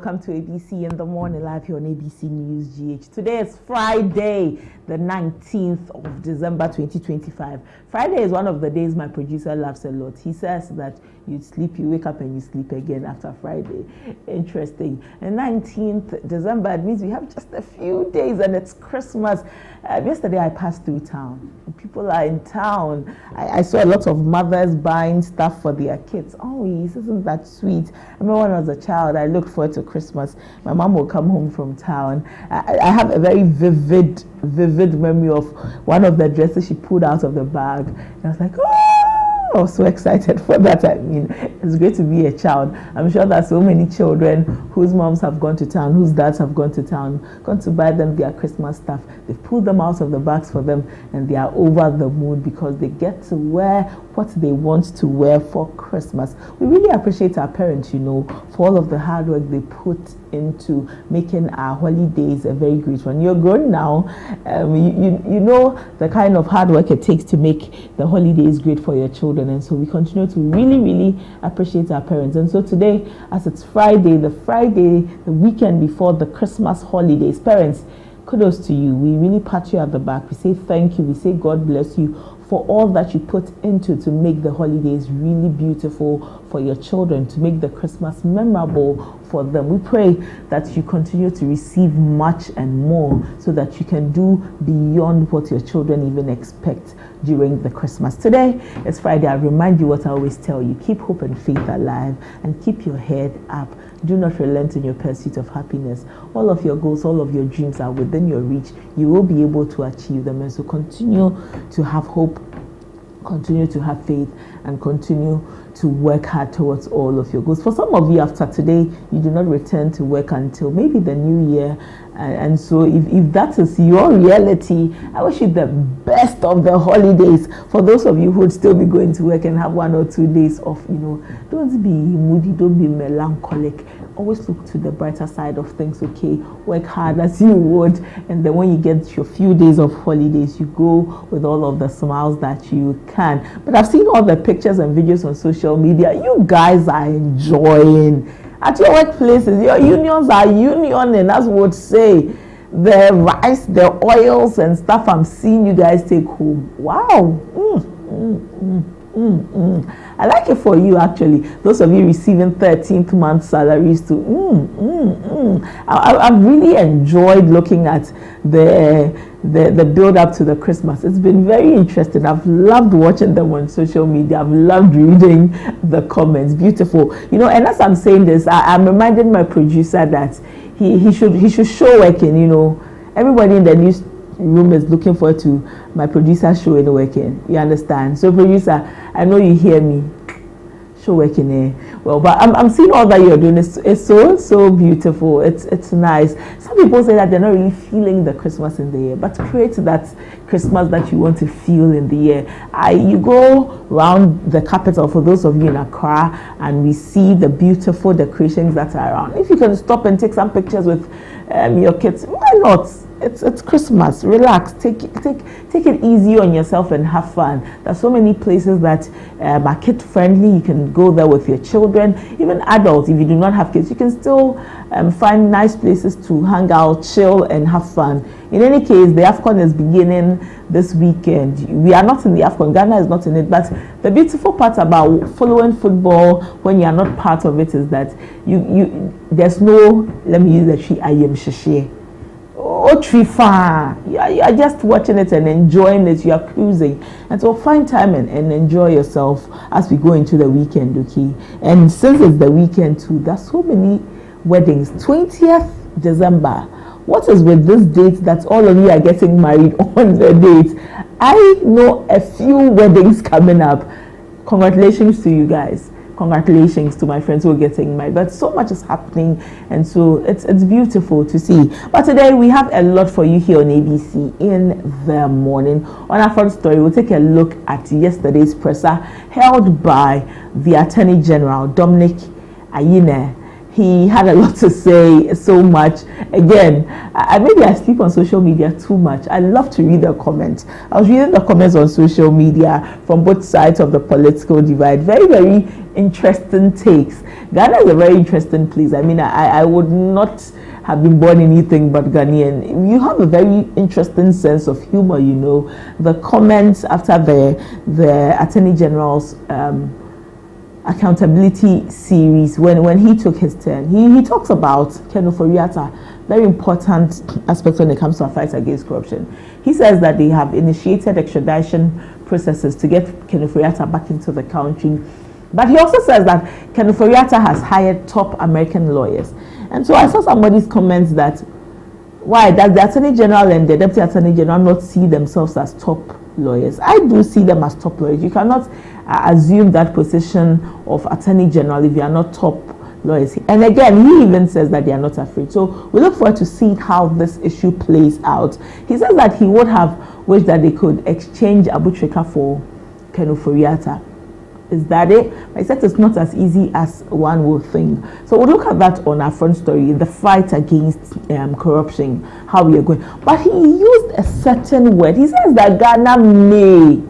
welcome to ABC in the Morning Live here on ABC News GH. Today is Friday, the 19th of December 2025. Friday is one of the days my producer loves a lot. He says that you sleep, you wake up and you sleep again after Friday. Interesting. And 19th December, it means we have just a few days and it's Christmas. Yesterday I passed through town. People are in town. I saw a lot of mothers buying stuff for their kids. Oh, isn't that sweet? I remember when I was a child, I looked forward to Christmas. My mom will come home from town. I have a very vivid memory of one of the dresses she pulled out of the bag. And I was like, oh! I was so excited for that. I mean, it's great to be a child. I'm sure that so many children whose moms have gone to town, whose dads have gone to town, gone to buy them their Christmas stuff. They've pulled them out of the bags for them and they are over the moon because they get to wear what they want to wear for Christmas. We really appreciate our parents, you know, for all of the hard work they put into making our holidays a very great one. You're grown now, you know the kind of hard work it takes to make the holidays great for your children, and so we continue to really appreciate our parents. And so today, as it's Friday, the weekend before the Christmas holidays, parents, kudos to you. We really pat you at the back. We say thank you. We say God bless you for all that you put into to make the holidays really beautiful for your children, to make the Christmas memorable for them. We pray that you continue to receive much and more so that you can do beyond what your children even expect during the Christmas. Today is Friday. I remind you what I always tell you. Keep hope and faith alive and keep your head up. Do not relent in your pursuit of happiness. All of your goals, all of your dreams are within your reach. You will be able to achieve them. And so continue to have hope, continue to have faith, and continue to work hard towards all of your goals. For some of you, after today, you do not return to work until maybe the new year. And so if that is your reality, I wish you the best of the holidays. For those of you who would still be going to work and have 1 or 2 days off, you know, don't be moody, don't be melancholic. Always look to the brighter side of things, okay? Work hard as you would. And then when you get your few days of holidays, you go with all of the smiles that you can. But I've seen all the pictures and videos on social media. You guys are enjoying. At your workplaces, your unions are unioning, as we would say. The rice, the oils and stuff I'm seeing you guys take home. Wow. I like it for you, actually. Those of you receiving 13th month salaries too. I've really enjoyed looking at the build up to the Christmas. It's been very interesting. I've loved watching them on social media. I've loved reading the comments. Beautiful. You know, and as I'm saying this, I'm reminding my producer that he should show working. You know, everybody in the news room is looking forward to my producer showing working. You understand? So producer, I know you hear me. Show working here. Well, but I'm seeing all that you're doing. It's so beautiful. It's nice. Some people say that they're not really feeling the Christmas in the year, but create that Christmas that you want to feel in the year. You go around the capital, for those of you in Accra, and we see the beautiful decorations that are around. If you can stop and take some pictures with your kids, why not? It's Christmas. Relax. Take it easy on yourself and have fun. There's so many places that are kid friendly. You can go there with your children, even adults. If you do not have kids, you can still find nice places to hang out, chill, and have fun. In any case, the AFCON is beginning this weekend. We are not in the AFCON. Ghana is not in it. But the beautiful part about following football when you are not part of it is that there's no, let me use the tree, I am shashe. Oh, trifa. You are just watching it and enjoying it. You are cruising. And so find time and enjoy yourself as we go into the weekend, okay? And since it's the weekend too, there's so many weddings. 20th December. What is with this date that all of you are getting married on the date? I know a few weddings coming up. Congratulations to you guys. Congratulations to my friends who are getting married. But so much is happening, and so it's beautiful to see. But today we have a lot for you here on ABC in the morning. On our first story, we'll take a look at yesterday's presser held by the Attorney General, Dominic Ayine. he had a lot to say, so much. Again, maybe I sleep on social media too much. I love to read the comments. I was reading the comments on social media from both sides of the political divide. Very, very interesting takes. Ghana is a very interesting place. I mean, I would not have been born anything but Ghanaian. You have a very interesting sense of humor, you know. The comments after the Attorney General's accountability series, when he took his turn, he talks about Ken Ofori-Atta, very important aspect when it comes to a fight against corruption. He says that they have initiated extradition processes to get Ken Ofori-Atta back into the country. But he also says that Ken Ofori-Atta has hired top American lawyers. And so I saw somebody's comments that why does the Attorney General and the Deputy Attorney General not see themselves as top lawyers? I do see them as top lawyers. You cannot assume that position of Attorney General if you are not top lawyers. And again, he even says that they are not afraid. So we look forward to see how this issue plays out. He says that he would have wished that they could exchange Abu Trika for Ken Ofori-Atta. Is that it? I said it's not as easy as one would think. So we'll look at that on our front story, the fight against corruption, how we are going. But he used a certain word. He says that Ghana may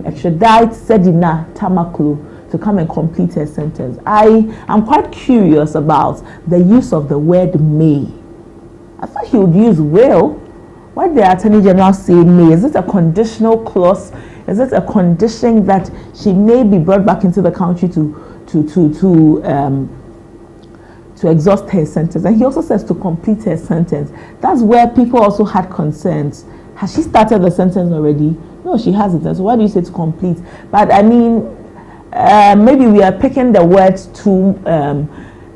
extradite Sedina Tamakulu to come and complete her sentence. I am quite curious about the use of the word may. I thought he would use will. Why did the Attorney General say may? Is it a conditional clause? Is it a condition that she may be brought back into the country to exhaust her sentence? And he also says to complete her sentence. That's where people also had concerns. Has she started the sentence already? No, she hasn't. And so why do you say to complete? But I mean, maybe we are picking the words too.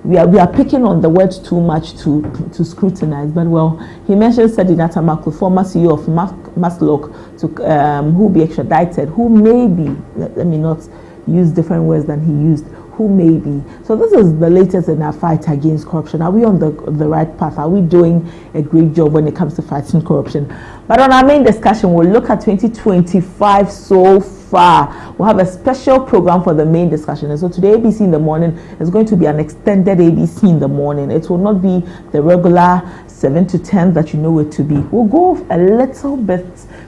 We are picking on the words too much to scrutinize. But well, he mentioned Sedina Tamakulu, former CEO of Maslock, who will be extradited, who may be, let me not use different words than he used, who may be. So this is the latest in our fight against corruption. Are we on the right path? Are we doing a great job when it comes to fighting corruption? But on our main discussion, we'll look at 2025 so far. We'll have a special program for the main discussion. And so today, ABC in the morning is going to be an extended ABC in the morning. It will not be the regular 7 to 10 that you know it to be. We'll go a little bit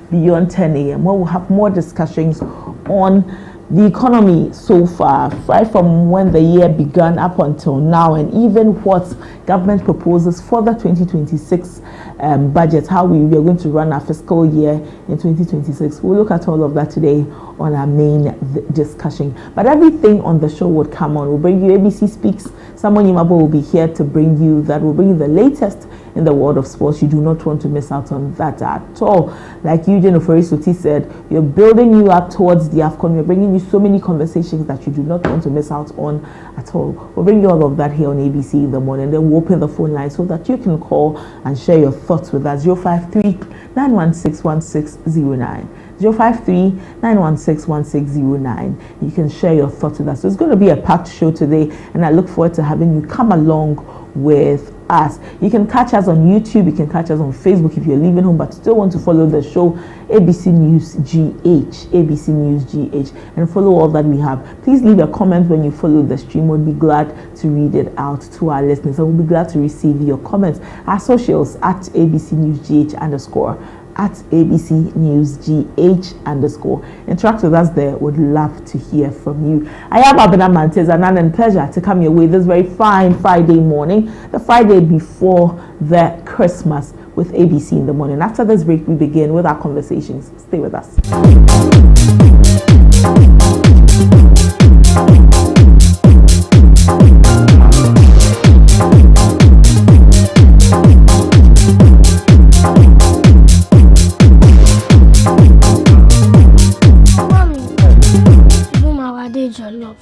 beyond 10 a.m. where we'll have more discussions on the economy so far, right from when the year began up until now, and even what government proposes for the 2026 budget, how we are going to run our fiscal year in 2026. We'll look at all of that today on our main discussion. But everything on the show would come on. We'll bring you ABC Speaks. Samuel Yimabo will be here to bring you that. We'll bring you the latest in the world of sports. You do not want to miss out on that at all. Like Eugene Ofori-Suti said, we're building you up towards the AFCON. We're bringing you so many conversations that you do not want to miss out on at all. We'll bring you all of that here on ABC in the morning. Then we'll open the phone line so that you can call and share your thoughts with us. 053-916-1609. 053-916-1609. You can share your thoughts with us. So it's going to be a packed show today, and I look forward to having you come along with us. You can catch us on YouTube, you can catch us on Facebook if you're leaving home but still want to follow the show, ABC News GH, ABC News GH, and follow all that we have. Please leave a comment when you follow the stream. We'll be glad to read it out to our listeners, and we'll be glad to receive your comments. Our socials at ABC News GH _ at ABC News GH _ interact with us there. Would love to hear from you. I am ABENA Mante. It's an honor and pleasure to come your way this very fine Friday morning, the Friday before the Christmas, with ABC in the morning. After this break, we begin with our conversations. Stay with us.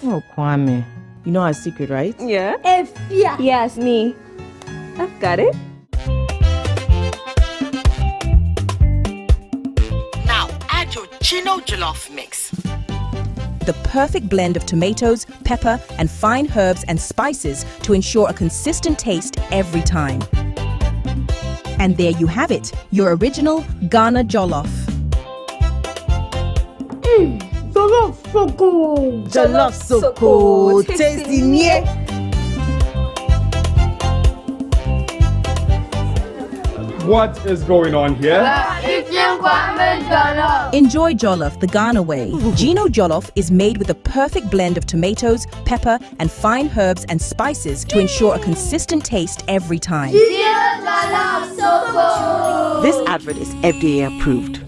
Oh, Kwame. You know our secret, right? Yeah. Efia. Yes, me. I've got it. Now add your Chino Jollof mix. The perfect blend of tomatoes, pepper, and fine herbs and spices to ensure a consistent taste every time. And there you have it, your original Ghana Jollof. Jollof Soko. Jollof Soko. Tasty. What is going on here? Enjoy jollof the Ghana way. Gino jollof is made with a perfect blend of tomatoes, pepper, and fine herbs and spices to ensure a consistent taste every time. This advert is FDA approved.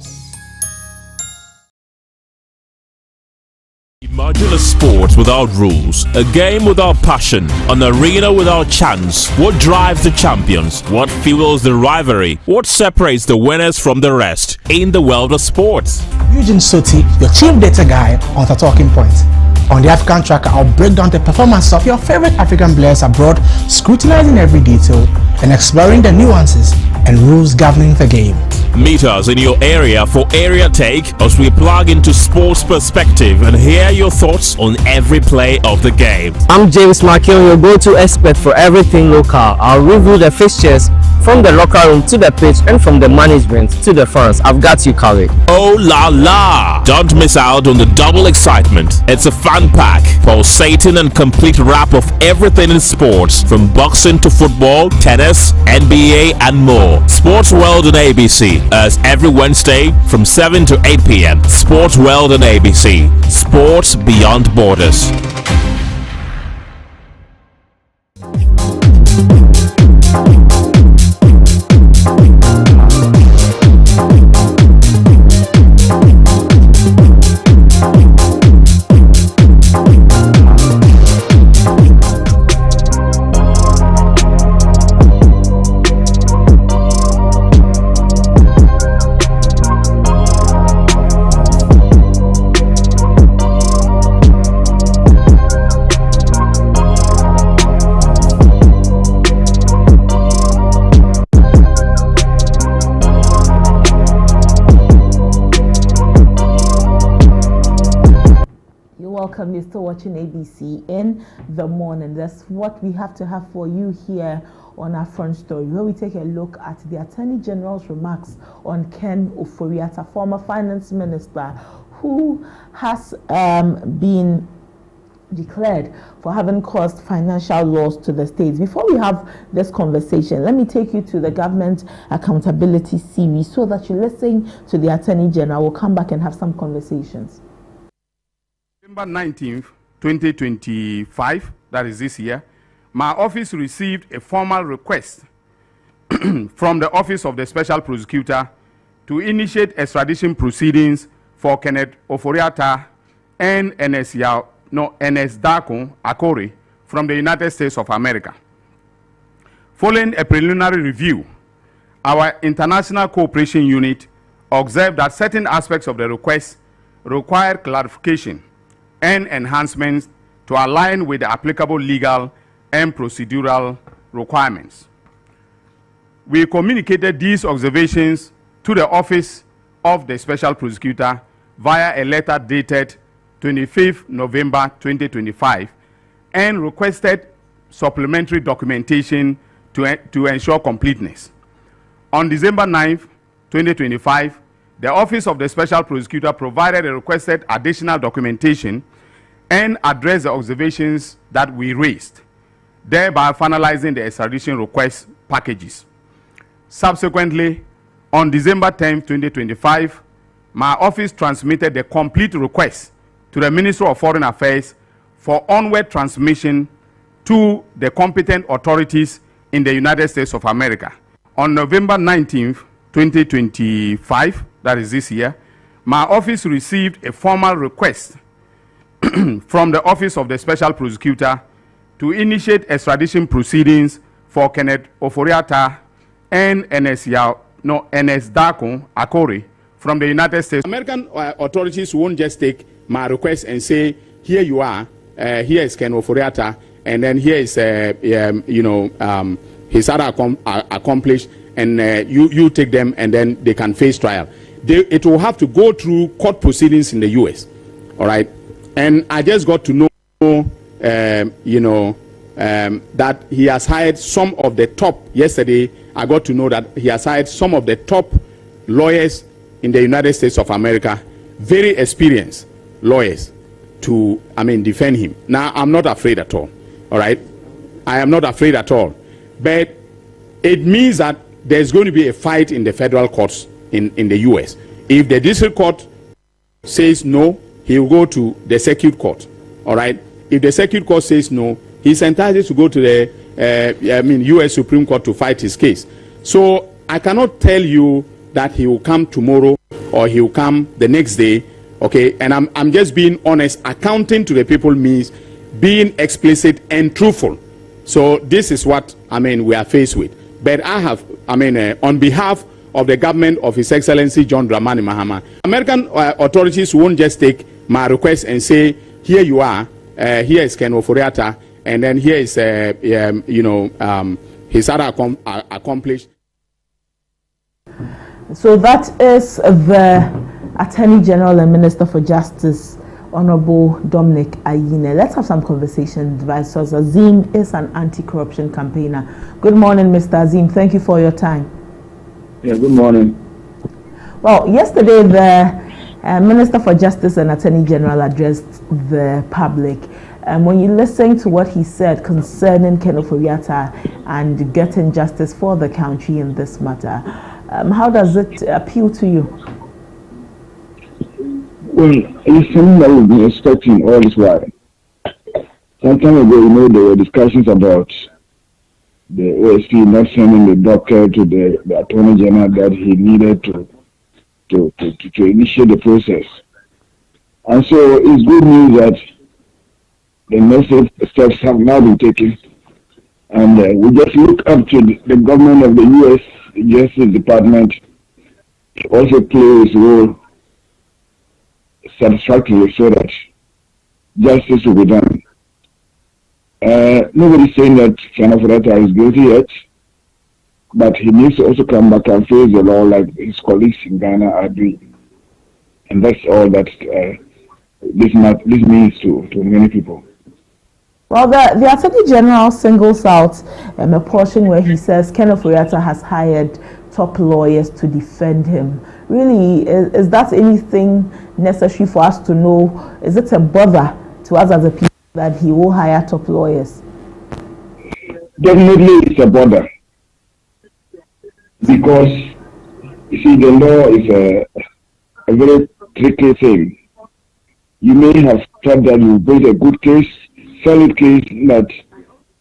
Modular sports without rules, a game without passion, an arena without chance. What drives the champions? What fuels the rivalry? What separates the winners from the rest in the world of sports? Eugene Soti, your chief data guy on the Talking Point. On the African Tracker, I'll break down the performance of your favorite African players abroad, scrutinizing every detail and exploring the nuances and rules governing the game. Meet us in your area for Area Take as we plug into sports perspective and hear your thoughts on every play of the game. I'm James Markion, your go-to expert for everything local. I'll review the fixtures from the locker room to the pitch and from the management to the fans. I've got you covered. Oh la la! Don't miss out on the double excitement. It's a fun pack, pulsating and complete wrap of everything in sports, from boxing to football, tennis, NBA and more. Sports World on ABC, as every Wednesday from 7 to 8 p.m. Sports World on ABC. Sports beyond borders. Welcome, you're still watching ABC in the morning. That's what we have to have for you here on our front story, where we take a look at the Attorney General's remarks on Ken Ofori-Atta, former finance minister, who has been declared for having caused financial loss to the states. Before we have this conversation, let me take you to the government accountability series so that you listen to the Attorney General. We'll come back and have some conversations. December 19th, 2025, that is this year, my office received a formal request from the Office of the Special Prosecutor to initiate extradition proceedings for Kenneth Ofori-Atta and Ernest Darko Akore from the United States of America. Following a preliminary review, our International Cooperation Unit observed that certain aspects of the request require clarification and enhancements to align with the applicable legal and procedural requirements. We communicated these observations to the Office of the Special Prosecutor via a letter dated 25th November 2025 and requested supplementary documentation to ensure completeness. On December 9th, 2025, the Office of the Special Prosecutor provided a requested additional documentation and addressed the observations that we raised, thereby finalizing the extradition request packages. Subsequently, on December 10, 2025, my office transmitted the complete request to the Ministry of Foreign Affairs for onward transmission to the competent authorities in the United States of America. On November 19, 2025, that is this year, my office received a formal request from the Office of the Special Prosecutor to initiate extradition proceedings for Kenneth Ofori-Atta and Ernest Darko Akore from the United States. American authorities won't just take my request and say, here you are, here is Ken Ofori-Atta, and then here is, his other accomplished, and you take them and then they can face trial. It will have to go through court proceedings in the U.S., all right? And I just got to know, that he has hired some of the top, yesterday I got to know that he has hired some of the top lawyers in the United States of America, very experienced lawyers to, defend him. Now, I'm not afraid at all right? I am not afraid at all. But it means that there's going to be a fight in the federal courts in the US. If the district court says no, he will go to the circuit court. All right. If the circuit court says no, he's entitled to go to the US Supreme Court to fight his case. So I cannot tell you that he will come tomorrow or he will come the next day. Okay, and I'm just being honest. Accounting to the people means being explicit and truthful. So this is what we are faced with. But I have on behalf of the government of His Excellency John Dramani Mahama, American authorities won't just take my request and say, here you are, here is Ken Ofori-Atta, and then here is his other accomplished. So that is the Attorney General and Minister for Justice, Honorable Dominic Ayine. Let's have some conversation. Vice Azim is an anti-corruption campaigner. Good morning, Mr. Azim. Thank you for your time. Yeah, good morning. Well, yesterday the Minister for Justice and Attorney General addressed the public. When you listen to what he said concerning Ken Ofori-Atta and getting justice for the country in this matter, how does it appeal to you? Well, it's something that we've been expecting all this while. Some time ago, there were discussions about the OSP not sending the doctor to the Attorney General that he needed to initiate the process. And so it's good news that the necessary steps have now been taken. And we just look up to the government of the U.S. Justice Department to also play its role satisfactorily so that justice will be done. Nobody's saying that Ken Ofori-Atta is guilty yet, but he needs to also come back and face the law like his colleagues in Ghana are doing. And that's all that this means to many people. Well, the Attorney General singles out a portion where he says Ken Ofori-Atta has hired top lawyers to defend him. Really, is that anything necessary for us to know? Is it a bother to us as a people that he will hire top lawyers? Definitely it's a bother. Because, you see, the law is a very tricky thing. You may have thought that you build a good case, solid case, that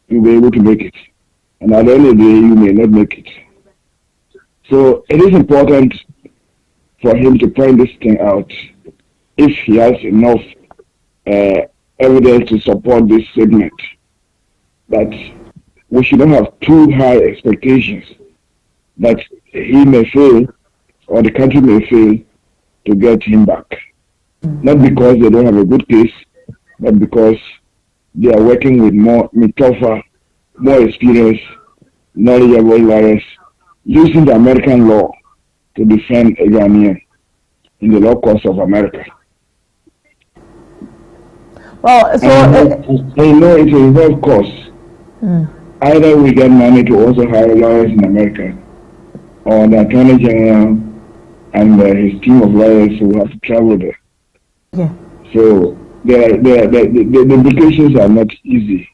you'll be able to make it. And at the end of the day, you may not make it. So it is important for him to point this thing out if he has enough evidence to support this statement. But we should not have too high expectations that he may fail or the country may fail to get him back. Not because they don't have a good case, but because they are working with tougher, more experienced, knowledgeable lawyers using the American law to defend a Ghanaian in the law courts of America. Well, so it will involve costs. Either we get money to also hire lawyers in America, or the Attorney General and his team of lawyers who have to travel there. Yeah. So the implications are not easy.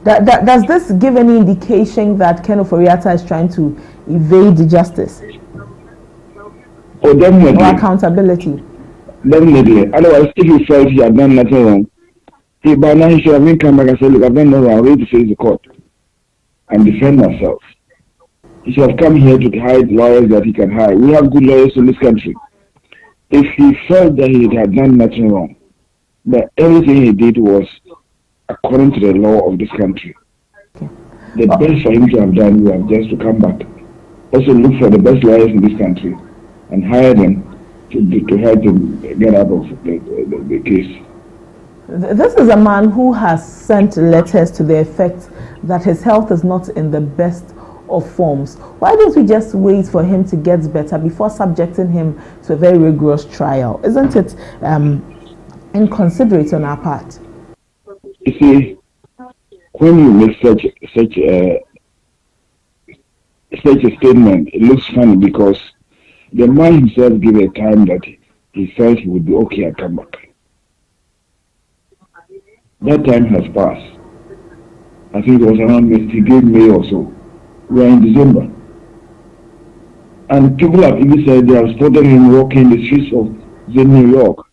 Does this give any indication that Ken Ofori-Atta is trying to evade justice? Oh, definitely. Or accountability? Definitely. Otherwise, if he felt he had done nothing wrong, by now he should have been come back and said, look, I've done nothing wrong, I'm ready to face the court and defend myself. He should have come here to hire lawyers that he can hire. We have good lawyers in this country. If he felt that he had done nothing wrong, that everything he did was according to the law of this country, the best for him to have done was just to come back. Also look for the best lawyers in this country and hire them to help him get out of the case. This is a man who has sent letters to the effect that his health is not in the best of forms. Why don't we just wait for him to get better before subjecting him to a very rigorous trial? Isn't it inconsiderate on our part? You see, when you make such a statement, it looks funny because the man himself gave a time that he felt he would be okay and come back. That time has passed. I think it was around May or so. We are in December. And people have even said they have spotted him walking the streets of New York.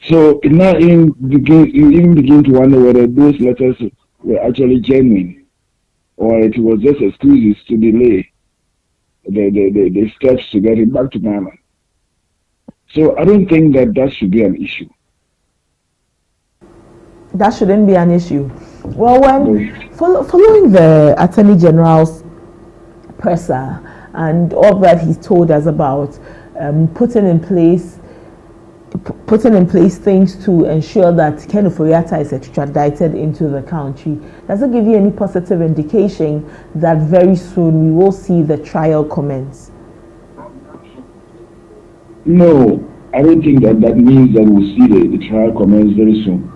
So it now you even begin to wonder whether those letters were actually genuine, or it was just excuses to delay the steps to get him back to Ghana. So I don't think that should be an issue. That shouldn't be an issue. Well, when following the Attorney General's presser and all that he told us about putting in place things to ensure that Ken Ofori-Atta is extradited into the country, does it give you any positive indication that very soon we will see the trial commence? No, I don't think that means that we'll see the trial commence very soon.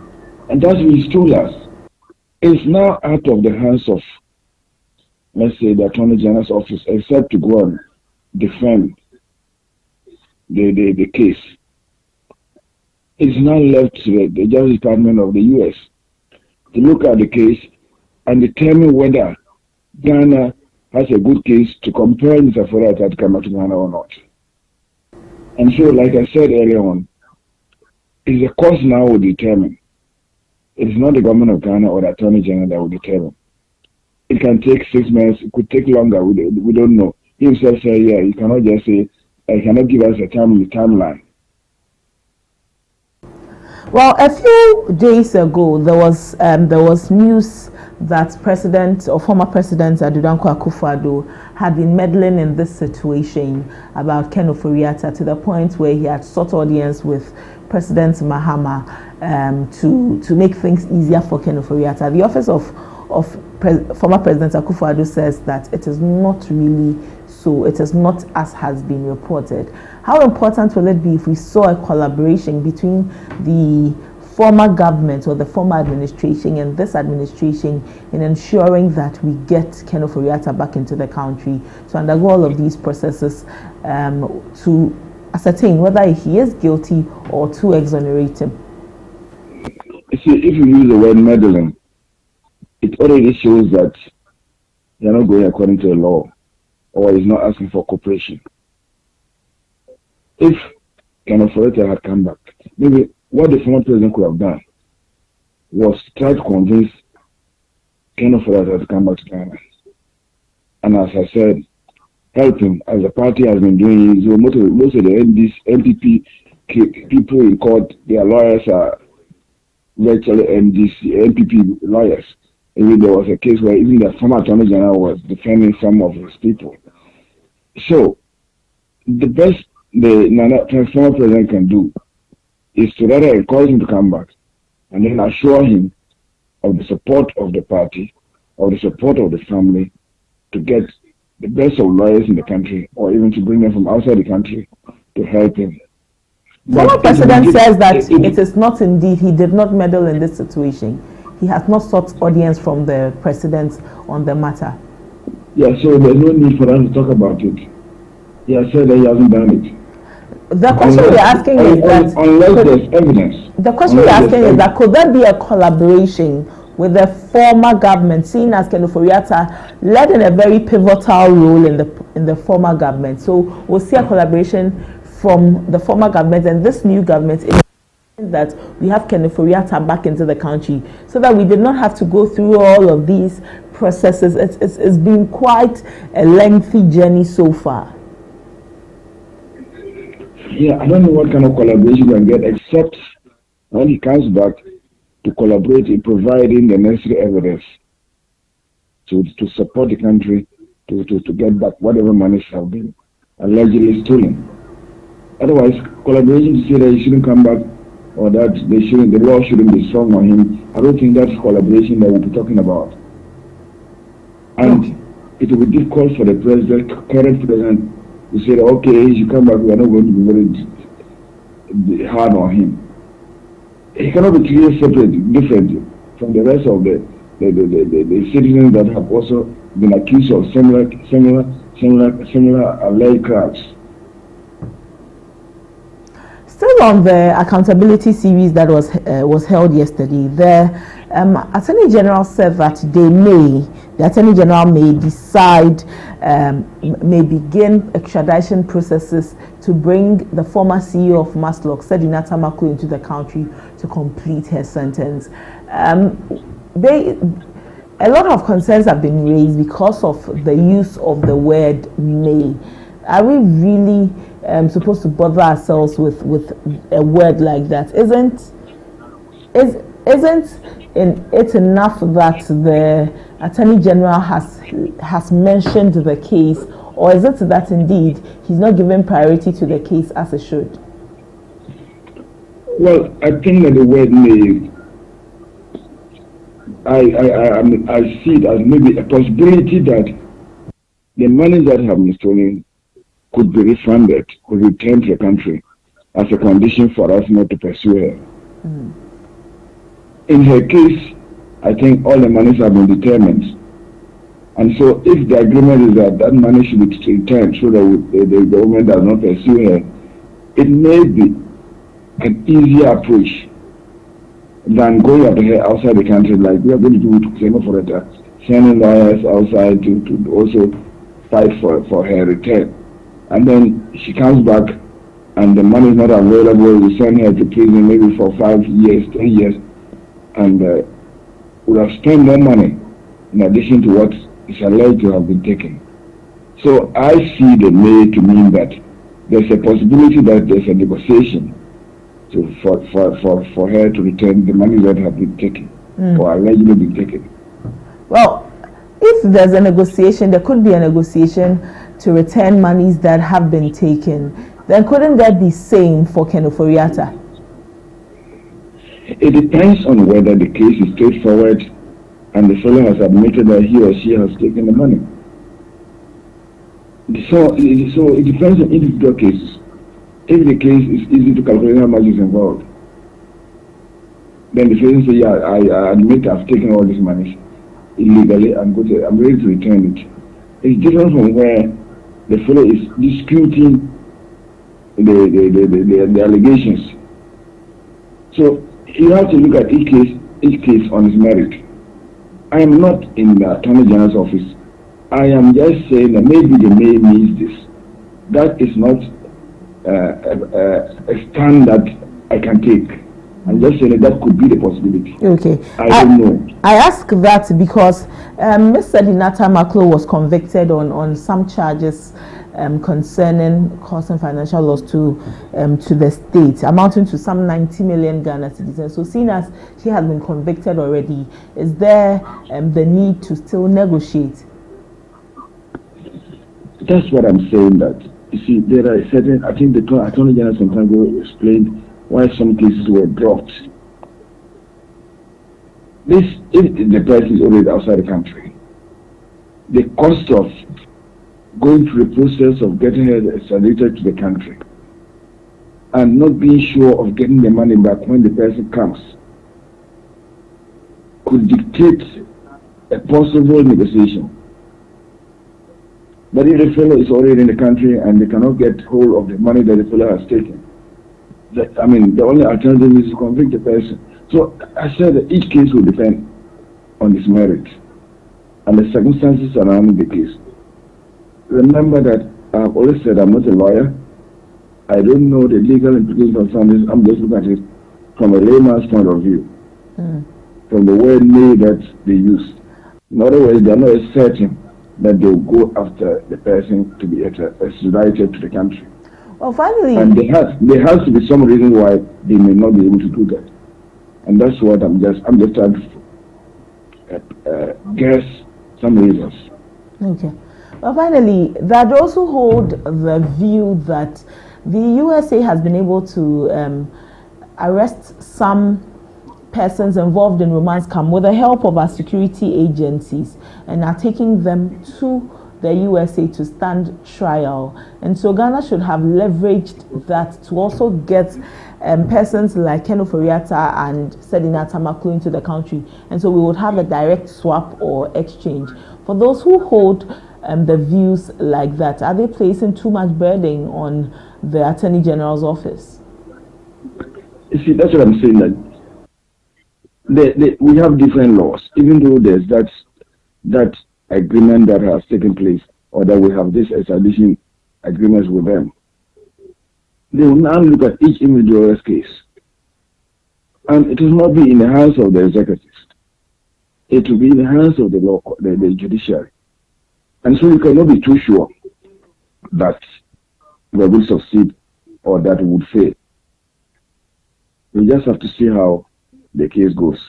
And that's what he's told us. It's now out of the hands of, let's say, the Attorney General's office, except to go and defend the case. It's now left to the Justice Department of the U.S. to look at the case and determine whether Ghana has a good case to compel Mr. Ofori-Atta to come back to Ghana or not. And so, like I said earlier on, it's the course now will determine. It is not the government of Ghana or the Attorney General that will determine. It can take 6 months, it could take longer, we don't know. He himself said, yeah, you cannot just say, he cannot give us a timeline. Well, a few days ago, there was news that former President Adu Dankwa Akufo-Addo had been meddling in this situation about Ken Ofori-Atta to the point where he had sought audience with President Mahama to make things easier for Ken Ofori-Atta. The office of former President Akufo-Addo says that it is not really so. It is not as has been reported. How important will it be if we saw a collaboration between the former government or the former administration and this administration in ensuring that we get Ken Ofori-Atta back into the country to undergo all of these processes to ascertain whether he is guilty or to exonerate him? See, if you use the word meddling, it already shows that you're not going according to the law or is not asking for cooperation. If Ken Ofori-Atta had come back, maybe what the former president could have done was try to convince Ken Ofori-Atta to come back to Ghana. And as I said, help him, as the party has been doing. So most of the MPP people in court, their lawyers are virtually MPP lawyers. Even there was a case where even the former Attorney General was defending some of his people. So the best the former president can do is to rather encourage him to come back and then assure him of the support of the party, of the support of the family, to get the best of lawyers in the country, or even to bring them from outside the country to help him. Former president says that it is not indeed, he did not meddle in this situation. He has not sought audience from the president on the matter. Yeah, so there's no need for us to talk about it. He has said that he hasn't done it. The question we're asking is that unless there's evidence. The question we're asking is that could there be a collaboration with the former government, seen as Ken Ofori-Atta led in a very pivotal role in the former government? So we'll see a collaboration from the former government and this new government in that we have Ken Ofori-Atta back into the country, so that we did not have to go through all of these processes. It's been quite a lengthy journey so far. Yeah, I don't know what kind of collaboration we can get, except when he comes back to collaborate in providing the necessary evidence to support the country to get back whatever monies have been allegedly stolen. Otherwise, collaboration to say that he shouldn't come back or that the law shouldn't be strong on him, I don't think that's collaboration that we'll be talking about. And it will be difficult for the current president, to say that, okay, he should come back, we are not going to be very hard on him. He cannot be treated differently from the rest of the citizens that have also been accused of similar alleged crimes. Still on the accountability series that was held yesterday, there Attorney General said that the Attorney General may decide, may begin extradition processes to bring the former CEO of Maslock, Sedina Tamaklo, into the country to complete her sentence. A lot of concerns have been raised because of the use of the word may. Are we really supposed to bother ourselves with a word like that? Isn't it enough that the Attorney General has mentioned the case, or is it that indeed he's not giving priority to the case as it should? Well, I think that the word may, I see it as maybe a possibility that the money that have been stolen could be refunded, could return to the country as a condition for us not to pursue her. In her case, I think all the monies have been determined. And so if the agreement is that that money should be returned so that the government does not pursue her, it may be an easier approach than going after her outside the country, like we are going to do with Kusema Foreta, sending lawyers outside to also fight for her return. And then she comes back and the money is not available, we send her to prison maybe for 5 years, 10 years, and would have spent more money in addition to what is alleged to have been taken. So I see the may to mean that there's a possibility that there's a negotiation for her to return the money that have been taken or allegedly been taken. Well, if there's a negotiation, there could be a negotiation to return monies that have been taken. Then couldn't that be same for Ken Ofori-Atta? It depends on whether the case is straightforward and the fellow has admitted that he or she has taken the money. So it depends on individual cases. If the case is easy to calculate how much is involved, then the person says, yeah, I admit I've taken all this money illegally, I'm ready to return it. It's different from where the fellow is disputing the allegations. So you have to look at each case on its merit. I am not in the Attorney General's office. I am just saying that maybe the may means this. That is not a stand that I can take. I'm just saying that could be the possibility. Okay. I don't know. I ask that because Mr. Dinata Maklo was convicted on some charges concerning causing financial loss to the state, amounting to some 90 million Ghana citizens. So seeing as she has been convicted already, is there the need to still negotiate? That's what I'm saying. That you see, there are certain. I think the Attorney General some time ago explained why some cases were dropped. If the person is already outside the country, the cost of going through the process of getting her extradited to the country and not being sure of getting the money back when the person comes could dictate a possible negotiation. But if the fellow is already in the country and they cannot get hold of the money that the fellow has taken, the only alternative is to convict the person. So I said that each case will depend on its merit and the circumstances surrounding the case. Remember that I've always said I'm not a lawyer. I don't know the legal implications of something. I'm just looking at it from a layman's point of view, from the word may that they use. In other words, they are not certain that they will go after the person to be extradited to the country. Well, finally, and there has to be some reason why they may not be able to do that, and that's what I'm just trying to guess some reasons. Okay. Well, finally, that also hold the view that the USA has been able to arrest some persons involved in romance scam with the help of our security agencies and are taking them to the USA to stand trial. And so Ghana should have leveraged that to also get persons like Ken Ofori-Atta and Sedina Tamaklo into the country. And so we would have a direct swap or exchange. For those who hold the views like that, are they placing too much burden on the Attorney General's office? You see, that's what I'm saying. That we have different laws, even though there's that agreement that has taken place, or that we have this extradition agreements with them. They will now look at each individual case, and it will not be in the hands of the executives. It will be in the hands of the judiciary, and so you cannot be too sure that we will succeed or that we would fail. We just have to see how the case goes.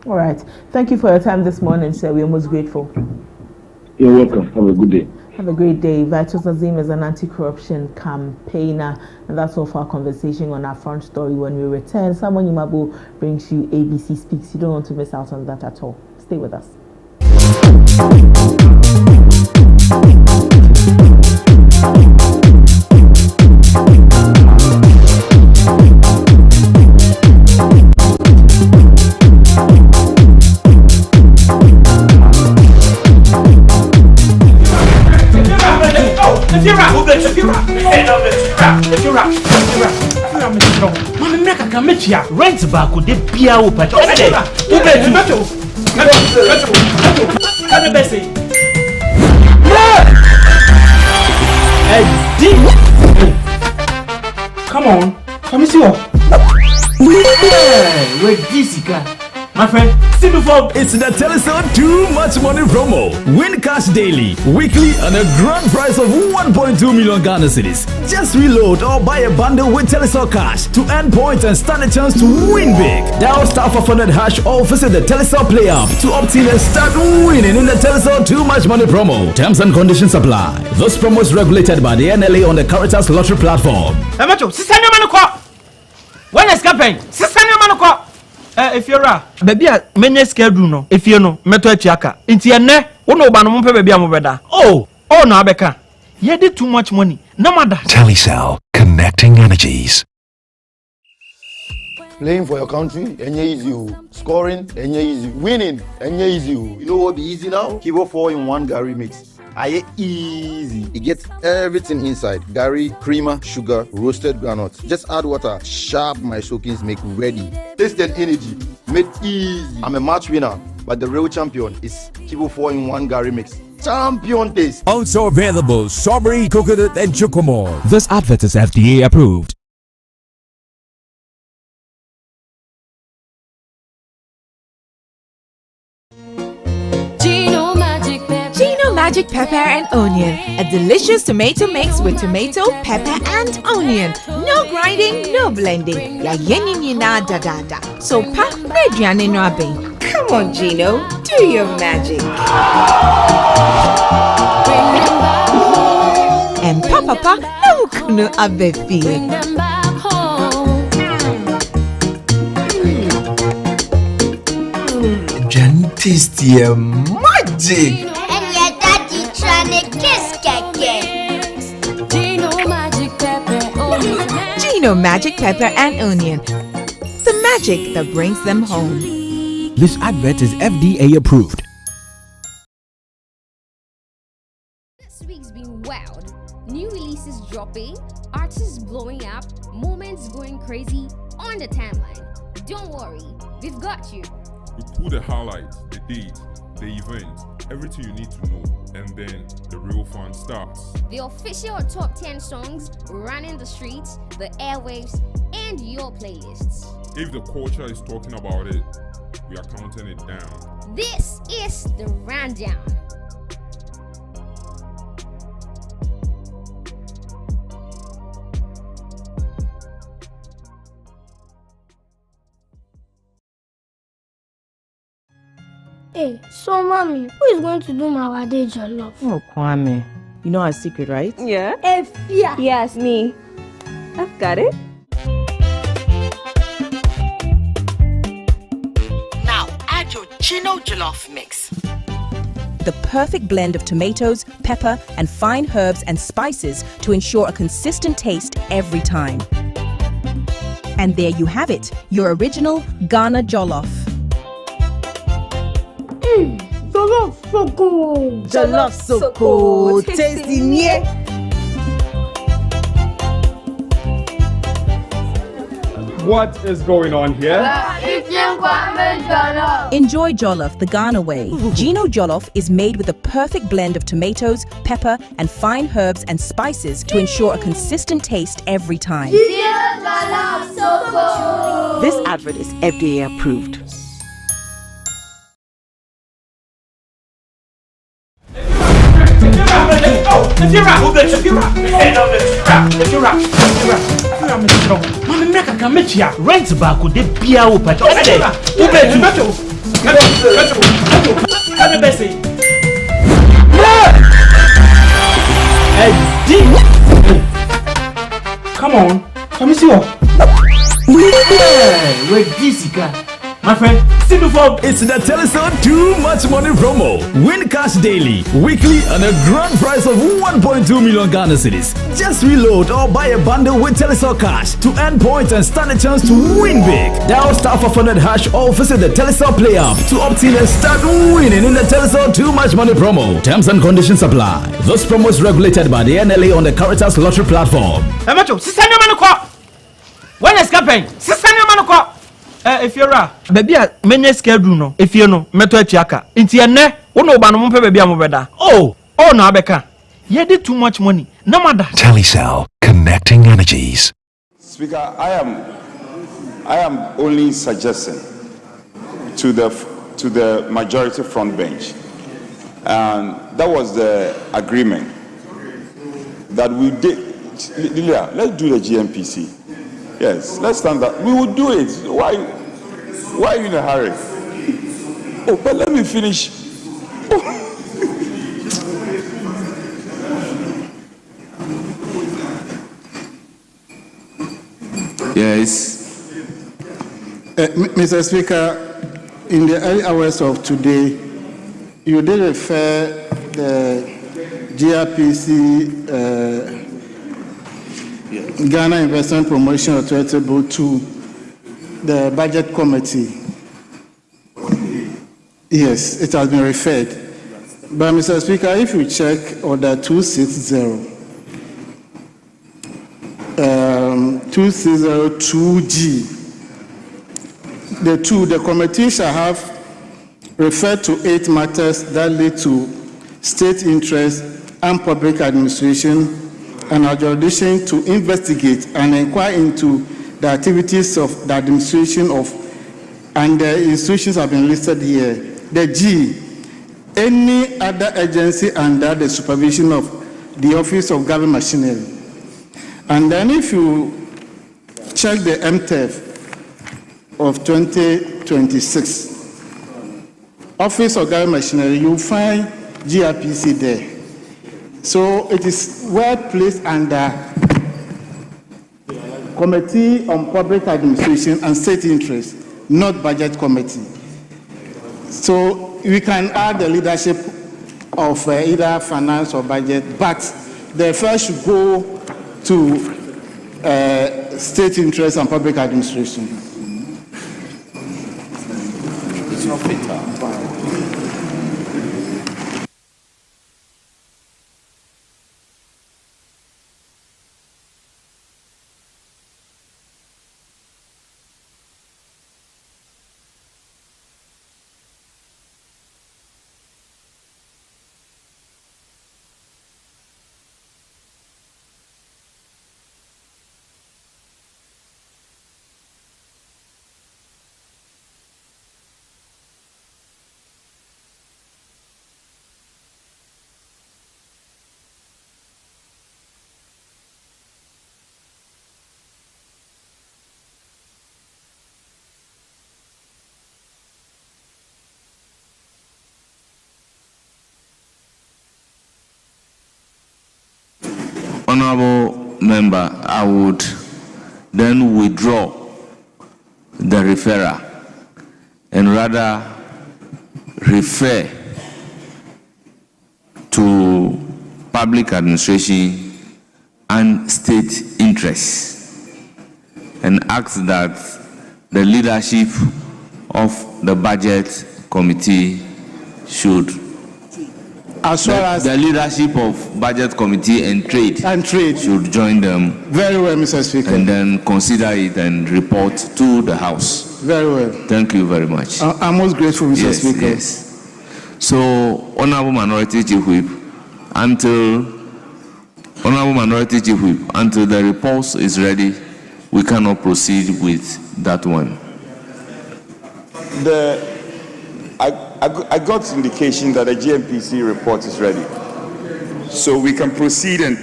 All right. Thank you for your time this morning, sir. We're most grateful. You're welcome. Have a good day. Have a great day. Vitus Azim is an anti-corruption campaigner, and that's all for our conversation on our front story. When we return, Samuel Yumabo brings you ABC Speaks. You don't want to miss out on that at all. Stay with us. Rent back with the beer open. Come on, come see you. Wait, this guy. My friend, see before. It's the Telecel Too Much Money promo. Win cash daily, weekly, and a grand prize of 1.2 million Ghana cedis. Just reload or buy a bundle with Telecel Cash to earn points and stand a chance to win big. Dial *500# or visit the Telecel Play app to opt in and start winning in the Telecel Too Much Money promo. Terms and conditions apply. This promo is regulated by the NLA on the Caritas Lottery platform. When is campaign? If you're a baby, many schedule no. If you know, meto chiaka. Inti ene, uno ba no mpe baby amobeda. Oh, no abeka. You did too much money. No matter. Telecel, connecting energies. Playing for your country, enye easy. Scoring, enye easy. Winning, enye easy. You know what be easy now? Kibo 4-in-1 Gary mix. Aye easy. It gets everything inside. Gary, creamer, sugar, roasted granules. Just add water. Sharp my soakings make ready. Taste and energy. Made easy. I'm a match winner, but the real champion is Kibo 4-in-1 Gary mix. Champion taste. Also available strawberry, coconut, and chocomore. This advert is FDA approved. Magic pepper and onion, a delicious tomato mix with tomato, pepper and onion. No grinding, no blending. Ya yenini na da da da. So pa mediane no abin. Come on, Gino, do your magic. And papa no kunu abefi. Tasty magic. Gino Magic Pepper and Onion. The magic that brings them home. This advert is FDA approved. This week's been wild. New releases dropping, artists blowing up, moments going crazy on the timeline. Don't worry, we've got you. We put the highlights, the dates, the events, everything you need to know, and then the real fun starts. The official top 10 songs running the streets, the airwaves, and your playlists. If the culture is talking about it, we are counting it down. This is the rundown. Hey, so mommy, who is going to do my day jollof? Oh, Kwame. You know our secret, right? Yeah. Efia. Yes, me. I've got it. Now add your Chino jollof mix. The perfect blend of tomatoes, pepper, and fine herbs and spices to ensure a consistent taste every time. And there you have it, your original Ghana jollof. Jollof so good. Jollof so good. Tasty near. What is going on here? Enjoy jollof the Ghana way. Gino jollof is made with the perfect blend of tomatoes, pepper, and fine herbs and spices to ensure a consistent taste every time. This advert is FDA approved. Rent back with the beer open. Come on, come see what? Where this guy? My friend, sit before. It's the Telecel Too Much Money promo. Win cash daily, weekly, and a grand prize of 1.2 million Ghana cedis. Just reload or buy a bundle with Telecel Cash to earn points and stand a chance to win big. Dial *500# or visit the Telecel Play app to obtain and start winning in the Telecel Too Much Money promo. Terms and conditions apply. This promo is regulated by the NLA on the Caritas Lottery platform. When is campaign? If you're a baby, many schedule no. If you know, meto chiaka. Inti ene, uno ba no mpe baby amobeda. Oh, no abeka. You did too much money. No matter. Telecel, connecting energies. Speaker, I am only suggesting to the majority front bench, and that was the agreement that we did. Lilia, let's do the GMPC. Yes, let's stand up. We will do it. Why are you in a hurry? Oh, but let me finish. Yes. Mr. Speaker, in the early hours of today, you did refer the GRPC Ghana Investment Promotion Authority Bill to the Budget Committee. Yes, it has been referred. But Mr. Speaker, if you check Order 260, 260-2G, the committee shall have referred to 8 matters that lead to state interest and public administration, and our jurisdiction to investigate and inquire into the activities of the administration of, and the institutions have been listed here. The G, any other agency under the supervision of the Office of Government Machinery. And then if you check the MTEF of 2026, Office of Government Machinery, you'll find GRPC there. So it is well placed under Committee on Public Administration and State Interest, not Budget Committee. So we can add the leadership of either finance or budget, but the first should go to State Interest and Public Administration. It's not fit. Honorable Member, I would then withdraw the referral and rather refer to public administration and state interests and ask that the leadership of the budget committee should as well as the leadership of budget committee and trade should join them. Very well, Mr. Speaker. And then consider it and report to the House. Very well. Thank you very much. I'm most grateful, Mr. Speaker. Yes. So, Honorable Minority Chief Whip, until the report is ready, we cannot proceed with that one. I got indication that the GMPC report is ready. So we can proceed and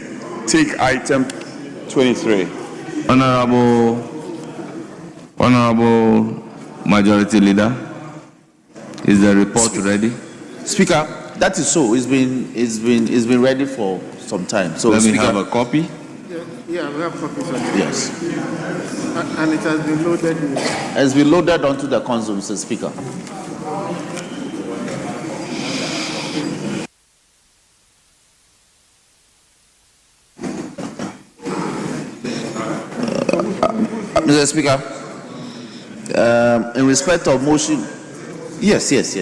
take item 23. Honorable Majority Leader, is the report ready? Speaker, that is so. It's been ready for some time. So let me Speaker, have a copy. Yeah, we have copies of it. Yes. And it has been loaded. It has been loaded onto the console, Mr. Speaker. Mr. Speaker, in respect of motion, yes. Is the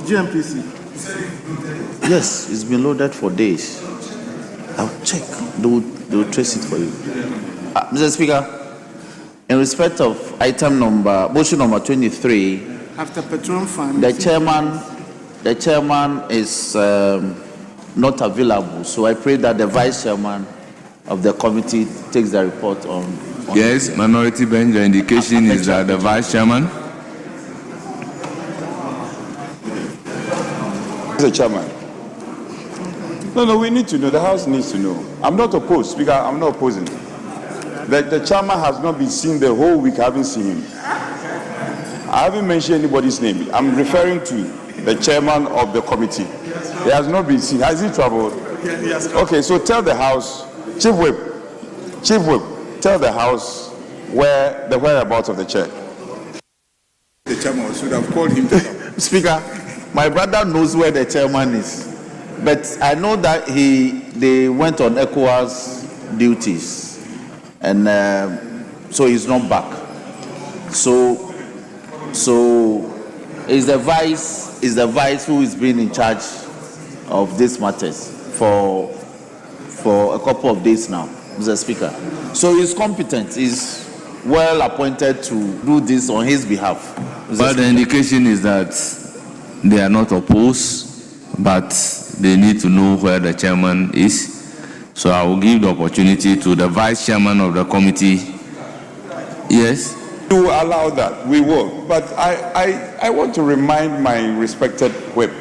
GMPC? Yes, it's been loaded for days. I'll check. They will trace it for you. Mr. Speaker, in respect of motion number 23, after Petroleum Fund, the chairman is not available. So I pray that the vice chairman of the committee takes the report on. Yes, Minority Bench, the indication is that the vice chairman. Mr. Chairman. No, we need to know. The House needs to know. I'm not opposed, Speaker. I'm not opposing. The chairman has not been seen the whole week. I haven't seen him. I haven't mentioned anybody's name. I'm referring to the chairman of the committee. He has not been seen. Has he traveled? Okay, so tell the House, Chief Whip, tell the House where the whereabouts of the chair. The chairman should have called him. Speaker, my brother knows where the chairman is, but I know that they went on ECOWAS duties, and so he's not back. So is the vice who is being in charge of these matters for a couple of days now, Mr. Speaker. So he's competent. He's well appointed to do this on his behalf. But the indication is that they are not opposed, but they need to know where the chairman is. So I will give the opportunity to the vice chairman of the committee. Yes? To allow that, we will. But I want to remind my respected whip.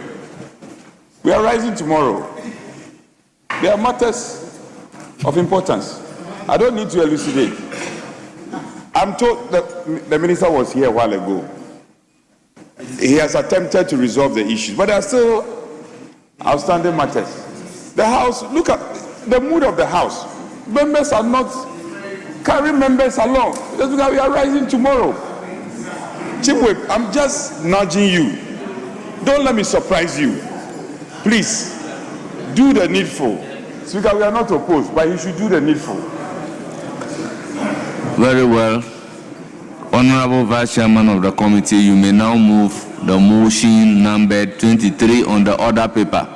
We are rising tomorrow. There are matters of importance. I don't need to elucidate. I'm told that the minister was here a while ago. He has attempted to resolve the issues, but there are still outstanding matters. The House, look at the mood of the House. Members are not carrying members along. That's because we are rising tomorrow. Chief Whip, I'm just nudging you. Don't let me surprise you. Please, do the needful. Speaker, we are not opposed, but you should do the needful. Very well. Honorable Vice Chairman of the committee, you may now move the motion number 23 on the order paper.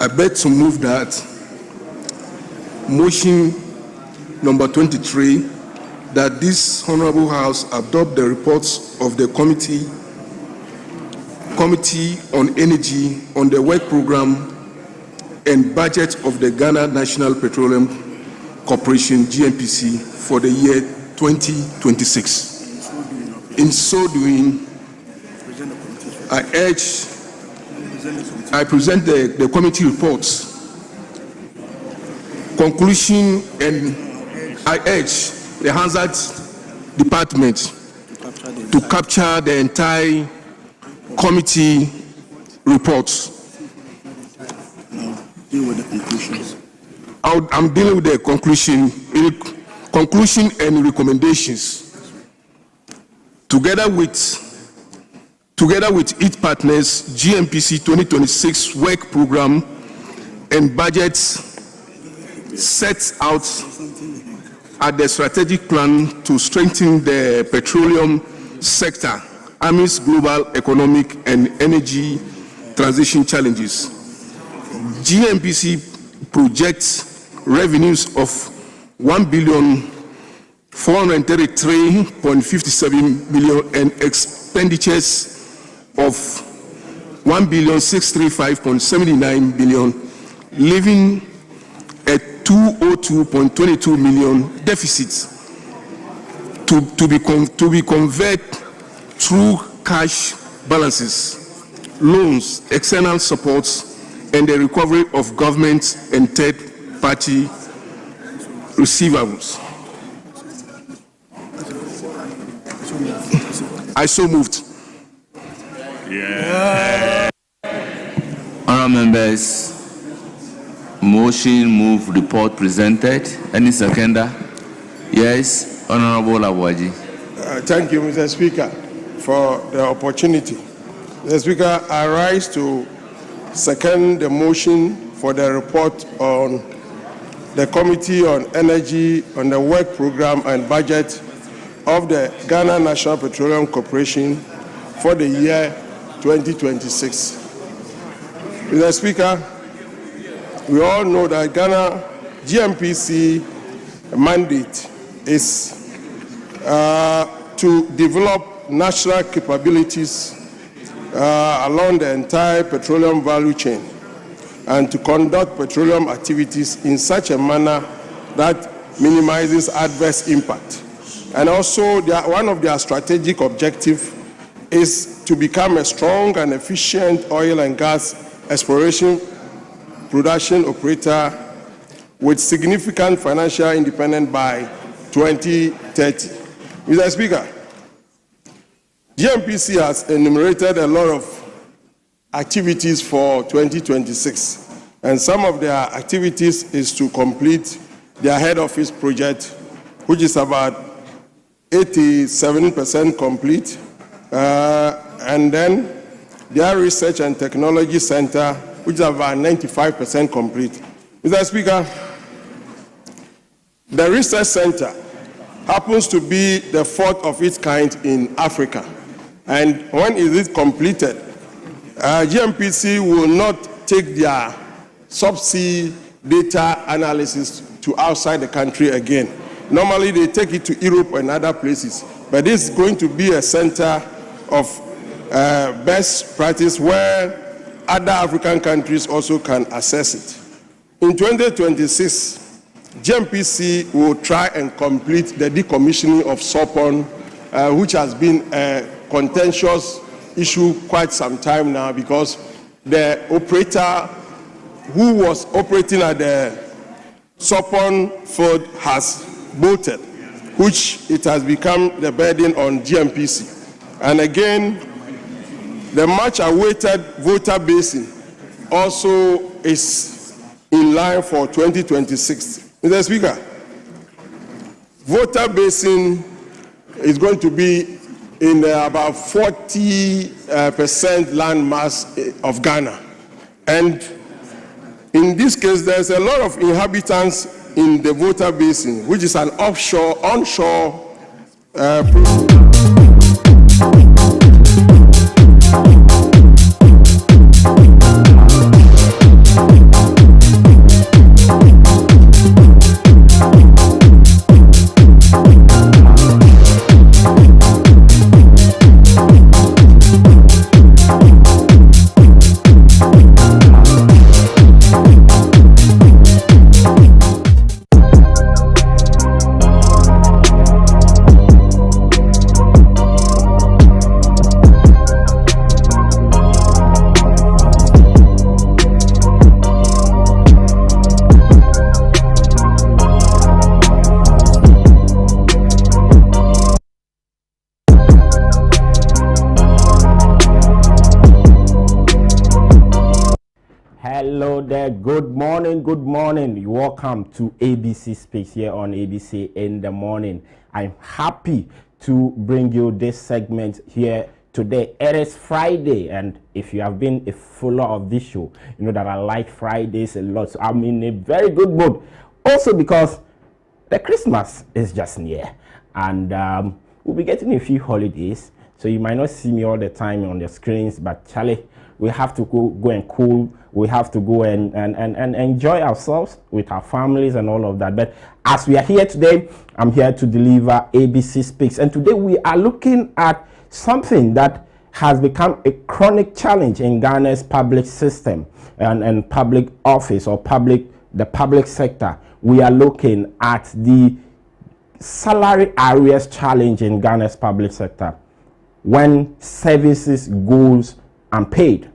I beg to move that motion number 23, that this Honorable House adopt the reports of the Committee on Energy on the work program and budget of the Ghana National Petroleum Corporation, GNPC, for the year 2026. In so doing, I present the committee reports, conclusion, and I urge the Hazard Department to capture the entire committee reports. Deal with the conclusions. I'm dealing with the conclusion and recommendations. Together with its partners, GMPC 2026 work program and budget sets out at the strategic plan to strengthen the petroleum sector amidst global economic and energy transition challenges. GMPC projects revenues of 1,433.57 billion and expenditures of 1,635.79 billion, leaving a 202.22 million deficit to be converted through cash balances, loans, external supports, and the recovery of government and third-party receivables. I so moved. Yeah. Honourable members, motion, move, report presented. Any seconder? Yes, Honourable Awaji. Thank you, Mr. Speaker, for the opportunity. Mr. Speaker, I rise to second the motion for the report on the Committee on Energy on the work program and budget of the Ghana National Petroleum Corporation for the year 2026. Mr. Speaker, we all know that Ghana GMPC mandate is to develop national capabilities along the entire petroleum value chain and to conduct petroleum activities in such a manner that minimizes adverse impact. And also, one of their strategic objectives is to become a strong and efficient oil and gas exploration production operator with significant financial independence by 2030. Mr. Speaker, GMPC has enumerated a lot of activities for 2026, and some of their activities is to complete their head office project, which is about 87% complete, and then their research and technology center, which is about 95% complete. Mr. Speaker, the research center happens to be the fourth of its kind in Africa. And when it is completed, GMPC will not take their subsea data analysis to outside the country again. Normally, they take it to Europe and other places. But this is going to be a center of best practice where other African countries also can access it. In 2026, GMPC will try and complete the decommissioning of Sopon, which has been a contentious issue quite some time now because the operator who was operating at the Sopon field has bolted, which it has become the burden on GMPC. And again, the much awaited Volta Basin also is in line for 2026. Mr. Speaker, Volta Basin is going to be in about 40% land mass of Ghana. And in this case, there's a lot of inhabitants in the Volta Basin, which is an onshore Hello there, good morning. Welcome to ABC Speaks here on ABC in the morning. I'm happy to bring you this segment here today. It is Friday, and if you have been a follower of this show, you know that I like Fridays a lot, so I'm in a very good mood. Also because the Christmas is just near, and we'll be getting a few holidays. So you might not see me all the time on the screens, but Charlie, we have to go and cool. We have to go and enjoy ourselves with our families and all of that. But as we are here today, I'm here to deliver ABC Speaks. And today we are looking at something that has become a chronic challenge in Ghana's public system and public office or the public sector. We are looking at the salary arrears challenge in Ghana's public sector when services goes unpaid.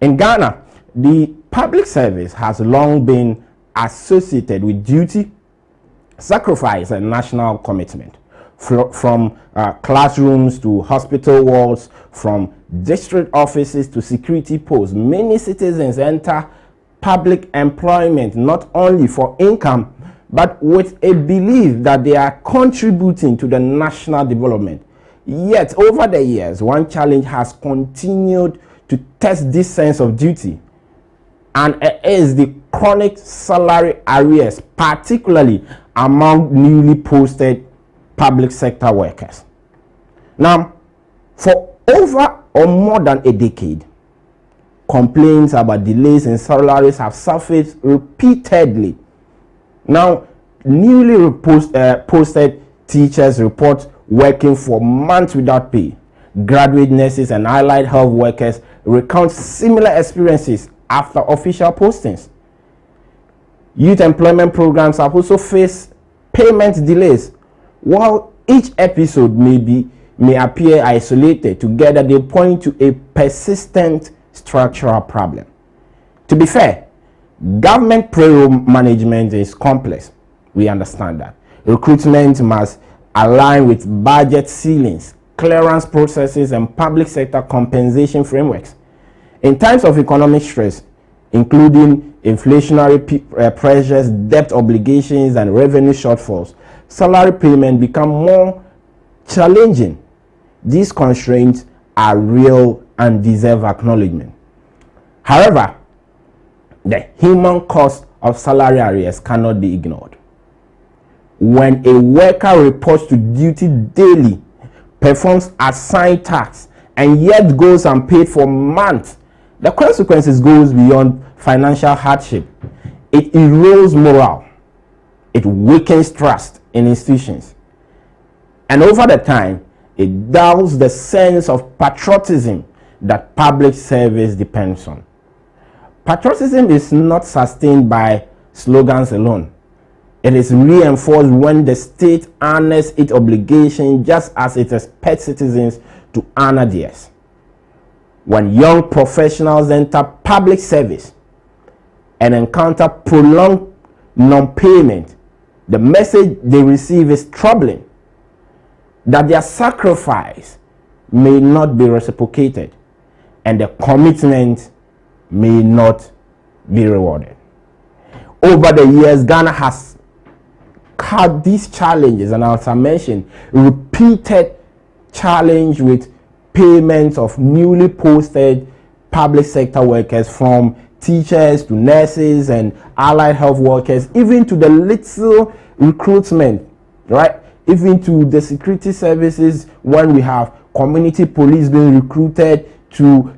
In Ghana, the public service has long been associated with duty, sacrifice, and national commitment. From classrooms to hospital wards, from district offices to security posts, many citizens enter public employment not only for income, but with a belief that they are contributing to the national development. Yet, over the years, one challenge has continued to test this sense of duty, and it is the chronic salary arrears, particularly among newly posted public sector workers. Now, for over or more than a decade, complaints about delays in salaries have surfaced repeatedly. Now, newly posted teachers report working for months without pay. Graduate nurses and allied health workers recount similar experiences after official postings. Youth employment programs have also faced payment delays. While each episode may appear isolated, together they point to a persistent structural problem. To be fair, government payroll management is complex. We understand that. Recruitment must align with budget ceilings, clearance processes, and public sector compensation frameworks. In times of economic stress, including inflationary pressures, debt obligations, and revenue shortfalls, salary payment become more challenging. These constraints are real and deserve acknowledgement. However, the human cost of salary arrears cannot be ignored. When a worker reports to duty daily, performs assigned tasks, and yet goes unpaid for months, the consequences goes beyond financial hardship. It erodes morale. It weakens trust in institutions. And over the time, it dulls the sense of patriotism that public service depends on. Patriotism is not sustained by slogans alone. It is reinforced when the state honors its obligation just as it expects citizens to honor theirs. When young professionals enter public service and encounter prolonged non-payment, the message they receive is troubling, that their sacrifice may not be reciprocated and the commitment may not be rewarded. Over the years, Ghana has had these challenges, and as I mentioned, repeated challenge with payments of newly posted public sector workers, from teachers to nurses and allied health workers, even to the little recruitment, right? Even to the security services, when we have community police being recruited, to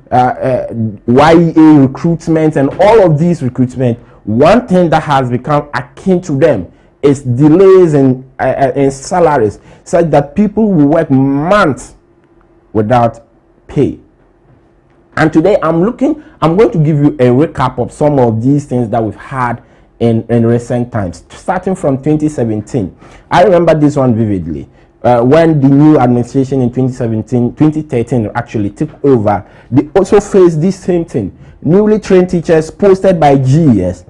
YEA recruitment, and all of these recruitment. One thing that has become akin to them is delays in salaries, such that people will work months without pay. And today I'm going to give you a recap of some of these things that we've had in recent times, starting from 2017. I remember this one vividly. When the new administration in 2013 actually took over, they also faced this same thing. Newly trained teachers posted by GES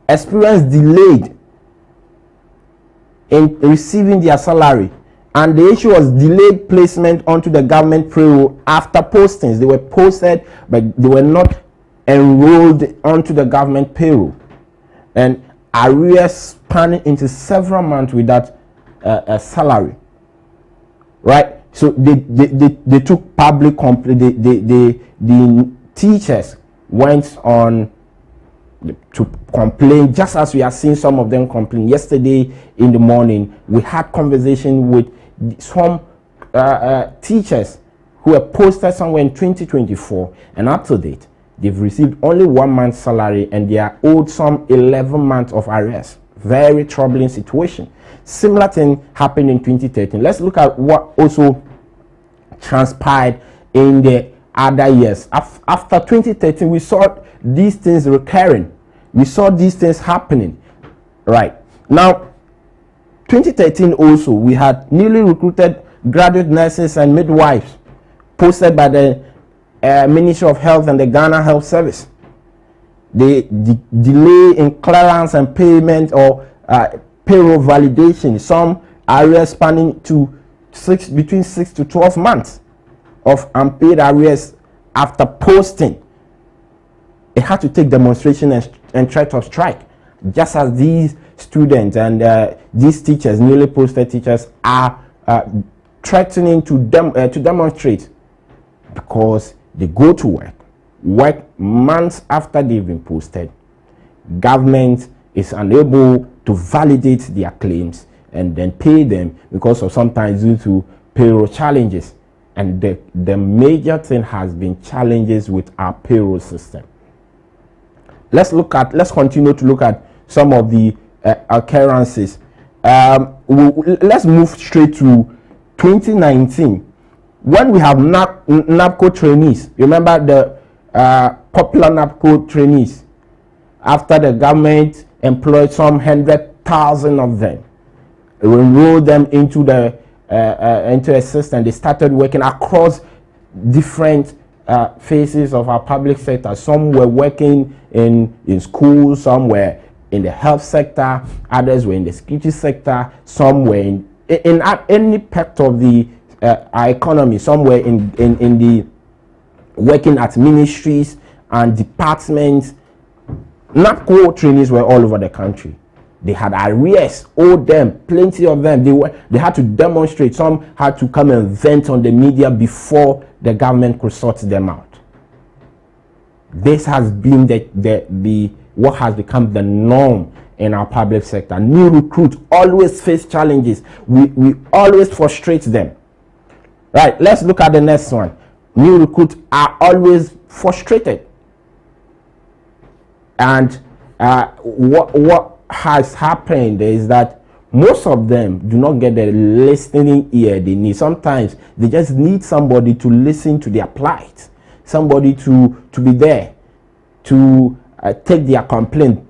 experienced delayed in receiving their salary, and the issue was delayed placement onto the government payroll after postings. They were posted, but they were not enrolled onto the government payroll, and arrears spanning into several months without a salary, right? So they took public complaint. The teachers went on to complain, just as we are seeing some of them complain. Yesterday in the morning, we had conversation with some teachers who were posted somewhere in 2024 and up to date, they've received only 1 month's salary and they are owed some 11 months of arrears. Very troubling situation. Similar thing happened in 2013. Let's look at what also transpired in the other years. After 2013, we saw these things recurring. We saw these things happening. Right. Now, 2013 also, we had newly recruited graduate nurses and midwives posted by the Ministry of Health and the Ghana Health Service. The delay in clearance and payment or payroll validation, some arrears spanning to between 6 to 12 months of unpaid arrears after posting. It had to take demonstration and threat of strike, just as these students and these teachers, newly posted teachers, are threatening to demonstrate, because they go to work months after they've been posted. Government is unable to validate their claims and then pay them because of sometimes due to payroll challenges. And the major thing has been challenges with our payroll system. Let's continue to look at some of the occurrences. Let's move straight to 2019, when we have NAPCO trainees. Remember the popular NAPCO trainees? After the government employed some 100,000 of them, enrolled them into a system. They started working across different phases of our public sector. Some were working in schools, some were in the health sector, others were in the security sector, some were in any part of the our economy. Some were in the working at ministries and departments. NAPCO trainees were all over the country. They had arrears, owed them, plenty of them. They had to demonstrate. Some had to come and vent on the media before the government could sort them out. This has been what has become the norm in our public sector. New recruits always face challenges. We always frustrate them. Right, let's look at the next one. New recruits are always frustrated. And what has happened is that most of them do not get the listening ear they need. Sometimes they just need somebody to listen to their plight, somebody to be there to take their complaint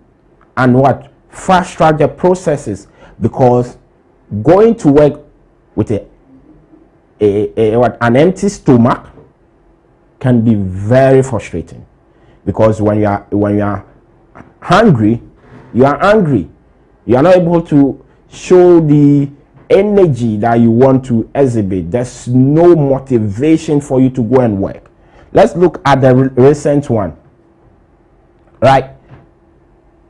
and fast track their processes, because going to work with an empty stomach can be very frustrating, because when you are hungry, you are angry. You are not able to show the energy that you want to exhibit. There's no motivation for you to go and work. Let's look at the recent one. Right,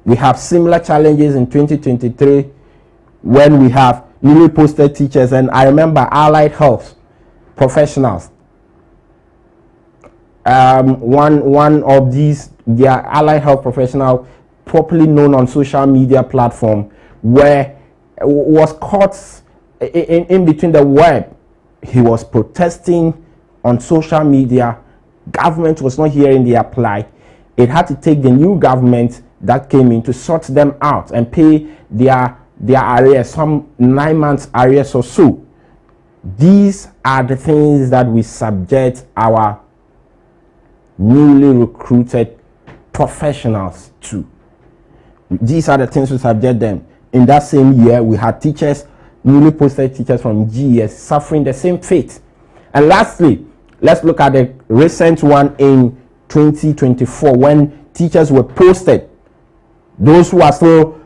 we have similar challenges in 2023 when we have newly posted teachers, and I remember allied health professionals. One of these, their allied health professional, properly known on social media platform, where was caught in between the web. He was protesting on social media. Government was not hearing their plight. It had to take the new government that came in to sort them out and pay their arrears, some 9 months arrears or so. These are the things that we subject our newly recruited professionals to. These are the things we subject them. In that same year, we had teachers, newly posted teachers from GES, suffering the same fate. And lastly, let's look at the recent one in 2024, when teachers were posted. Those who are still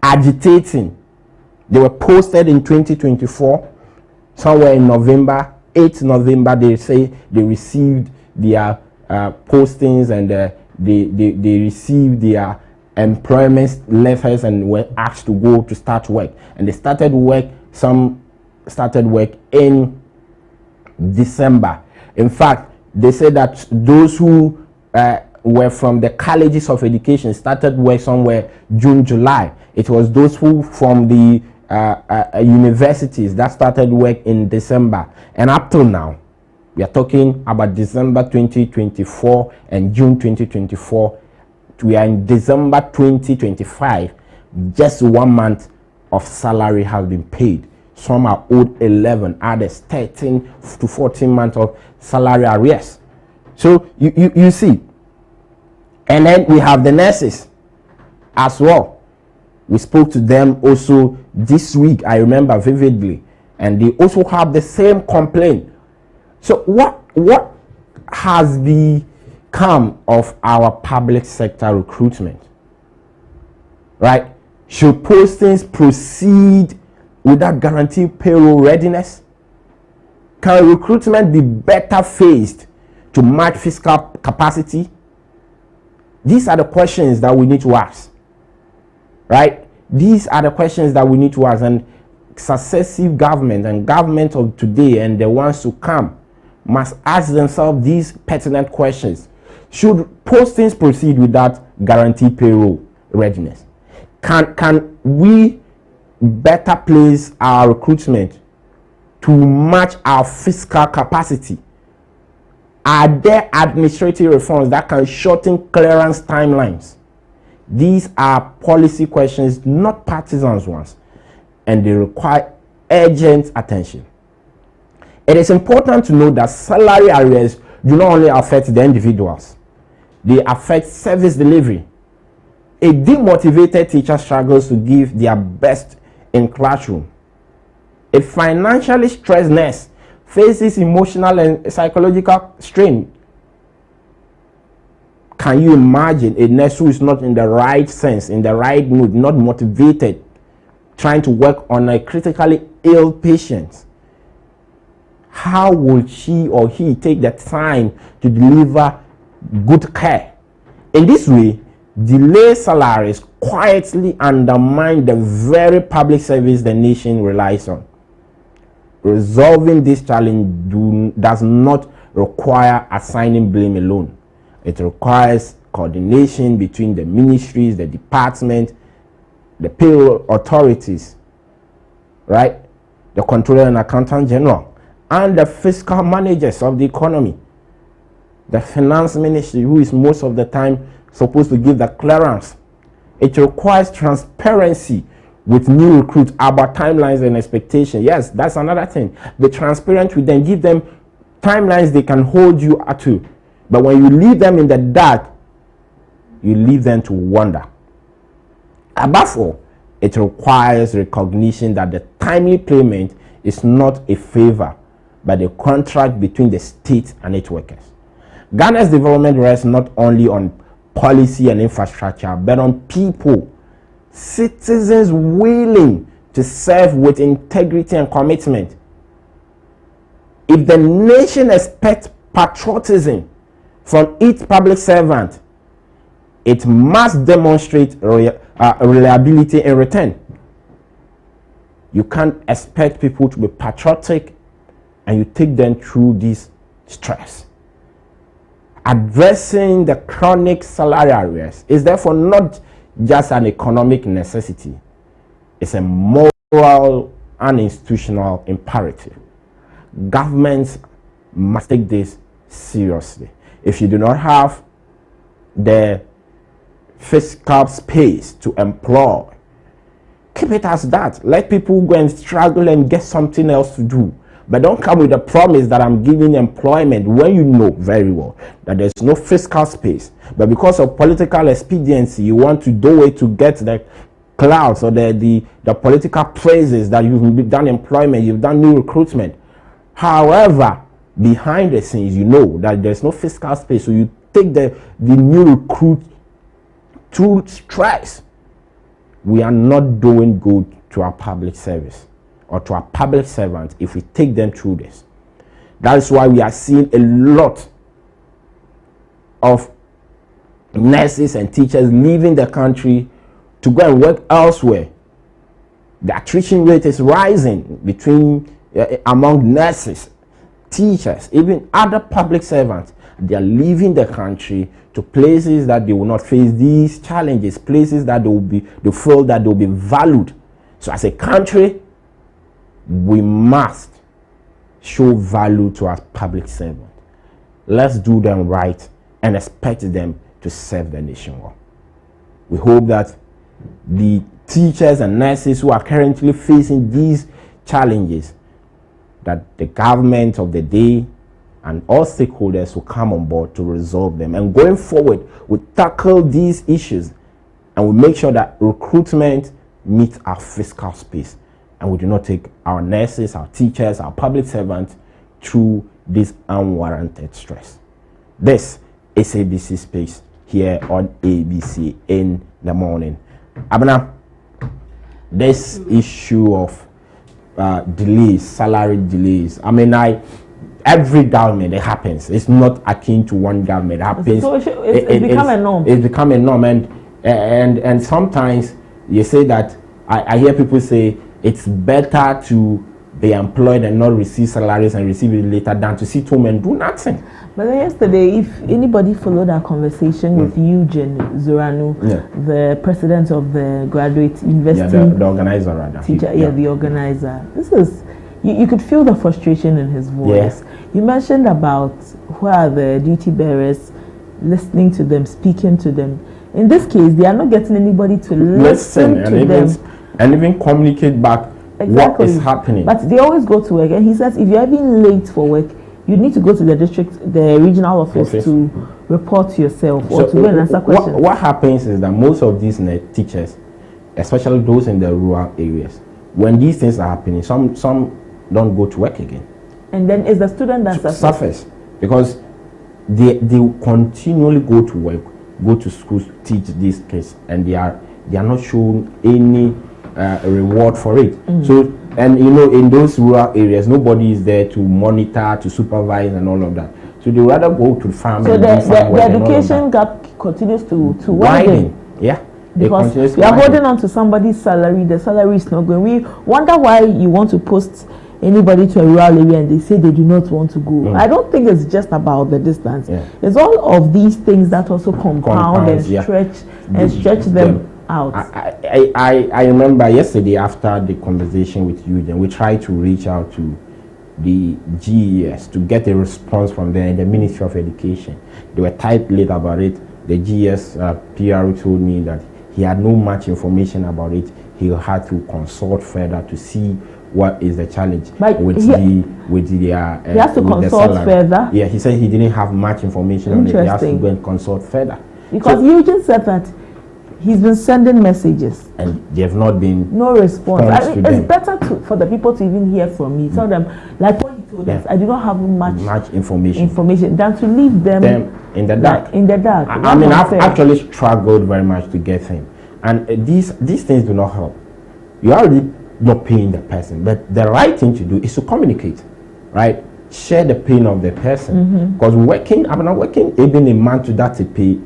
agitating, they were posted in 2024, somewhere in November, 8th November, they say they received their postings and they received their employment letters and were asked to go to start work. And they started work, some started work in December. In fact, they said that those who were from the colleges of education started work somewhere June, July. It was those who from the universities that started work in December, and up till now, we are talking about December 2024 and June 2024. We are in December 2025. Just 1 month of salary has been paid. Some are owed 11, others 13 to 14 months of salary arrears. So you see. And then we have the nurses as well. We spoke to them also this week, I remember vividly, and they also have the same complaint. So what has become of our public sector recruitment? Right? Should postings proceed without guaranteed payroll readiness? Can recruitment be better phased to match fiscal capacity? These are the questions that we need to ask. Right? These are the questions that we need to ask, and successive government and government of today and the ones to come must ask themselves these pertinent questions. Should postings proceed without guaranteed payroll readiness? Can we better place our recruitment to match our fiscal capacity? Are there administrative reforms that can shorten clearance timelines? These are policy questions, not partisan ones, and they require urgent attention. It is important to note that salary arrears do not only affect the individuals, they affect service delivery. A demotivated teacher struggles to give their best in classroom. A financially stressed nurse faces emotional and psychological strain. Can you imagine a nurse who is not in the right sense, in the right mood, not motivated, trying to work on a critically ill patient? How will she or he take the time to deliver good care? In this way, delayed salaries quietly undermine the very public service the nation relies on. Resolving this challenge does not require assigning blame alone. It requires coordination between the ministries, the department, the payroll authorities, right? The Controller and Accountant General, and the fiscal managers of the economy. The Finance Ministry, who is most of the time supposed to give the clearance. It requires transparency with new recruits about timelines and expectations. Yes, that's another thing. Be transparent with them, give them timelines they can hold you to. But when you leave them in the dark, you leave them to wonder. Above all, it requires recognition that the timely payment is not a favor, but a contract between the state and its workers. Ghana's development rests not only on policy and infrastructure, but on people, citizens willing to serve with integrity and commitment. If the nation expects patriotism from its public servant, it must demonstrate reliability in return. You can't expect people to be patriotic and you take them through this stress. Addressing the chronic salary arrears is therefore not just an economic necessity. It's a moral and institutional imperative. Governments must take this seriously. If you do not have the fiscal space to employ, keep it as that. Let people go and struggle and get something else to do. But don't come with a promise that I'm giving employment when you know very well that there's no fiscal space. But because of political expediency, you want to do it to get the clouds or the political praises that you've done employment, you've done new recruitment. However, behind the scenes, you know that there's no fiscal space. So you take the new recruit through stress. We are not doing good to our public service or to our public servants if we take them through this. That is why we are seeing a lot of nurses and teachers leaving the country to go and work elsewhere. The attrition rate is rising between among nurses, teachers, even other public servants. They are leaving the country to places that they will not face these challenges, places that they feel that they will be valued. So as a country, we must show value to our public servants. Let's do them right and expect them to serve the nation well. We hope that the teachers and nurses who are currently facing these challenges, that the government of the day and all stakeholders will come on board to resolve them. And going forward, we tackle these issues and we make sure that recruitment meets our fiscal space. And we do not take our nurses, our teachers, our public servants through this unwarranted stress. This is ABC Space here on ABC in the morning. Abena, this issue of delays, salary delays, I mean, every government it happens. It's not akin to one government. It happens. So it's become a norm. It's become a norm, and sometimes you say that I hear people say it's better to be employed and not receive salaries and receive it later than to sit home and do nothing. But then yesterday, if anybody followed our conversation with Eugene Zoranu, the president of the Graduate University, the organizer rather, teacher, the organizer, this is, you could feel the frustration in his voice. You mentioned about who are the duty bearers, listening to them, speaking to them. In this case, they are not getting anybody to listen to them. And even communicate back what is happening. But they always go to work, and he says if you're even late for work, you need to go to the regional office to report yourself or to go and answer questions. What happens is that most of these teachers, especially those in the rural areas, when these things are happening, some don't go to work again. And then it's the student that suffers because they continually go to work, go to schools, teach these kids, and they are not shown any reward for it. So, and in those rural areas, nobody is there to monitor, to supervise, and all of that. So they rather go to the farm. So and the education gap continues to widen. Yeah. Because we are holding on to somebody's salary, the salary is not going. We wonder why you want to post anybody to a rural area and they say they do not want to go. I don't think it's just about the distance. It's all of these things that also compound and stretch them out. I remember yesterday after the conversation with you, then we tried to reach out to the GES to get a response from them, the Ministry of Education. They were tight-lipped about it. The GES PR told me that he had no much information about it. He had to consult further to see what is the challenge he has to consult further. Yeah, he said he didn't have much information on it. He has to go and consult further. Because Eugene said that he's been sending messages and they have not been no response. It's better for the people to even hear from me. Tell them, like what he told us, I do not have much information than to leave them in the dark. In the dark. I mean, I've actually struggled very much to get him, and these things do not help. You're already not paying the person, but the right thing to do is to communicate, right? Share the pain of the person, because working ABENA MANTE that to pay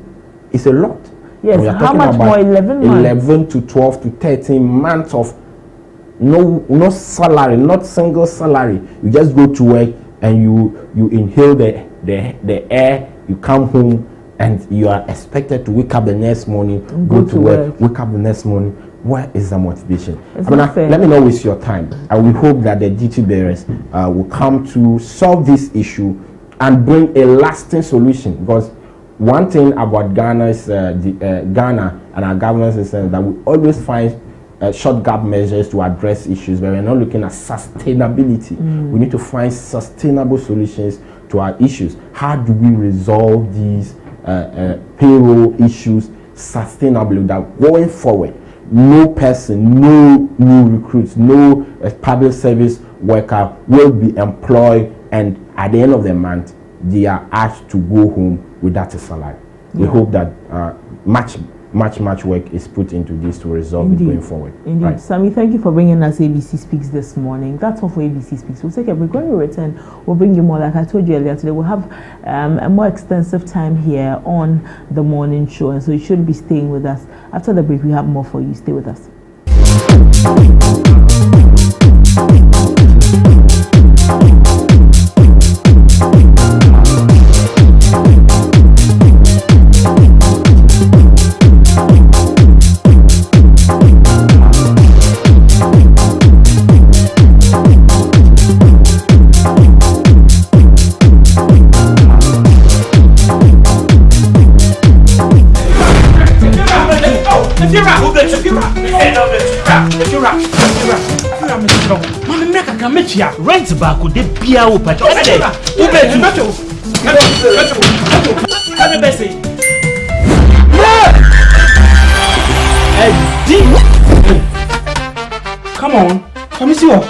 is a lot. Yes, how much more? 11 months? 11 to 12 to 13 months of no salary, not single salary. You just go to work and you inhale the air, you come home and you are expected to wake up the next morning, go to work, wake up the next morning. Where is the motivation? Let me not waste your time. I will hope that the duty bearers will come to solve this issue and bring a lasting solution, because one thing about Ghana and our government system is that we always find short-gap measures to address issues, but we're not looking at sustainability. We need to find sustainable solutions to our issues. How do we resolve these payroll issues sustainably, that going forward, no person, no new recruits, no public service worker will be employed, and at the end of the month, they are asked to go home without a salary. We hope that much work is put into this to resolve it going forward. Indeed. Right. Sammy, thank you for bringing us ABC Speaks this morning. That's all for ABC Speaks. We'll take a break. When we return, we'll bring you more. Like I told you earlier today, we'll have a more extensive time here on the morning show, and so you should be staying with us. After the break, we have more for you. Stay with us. Metia, rent back with the beer open. Come on, come see you.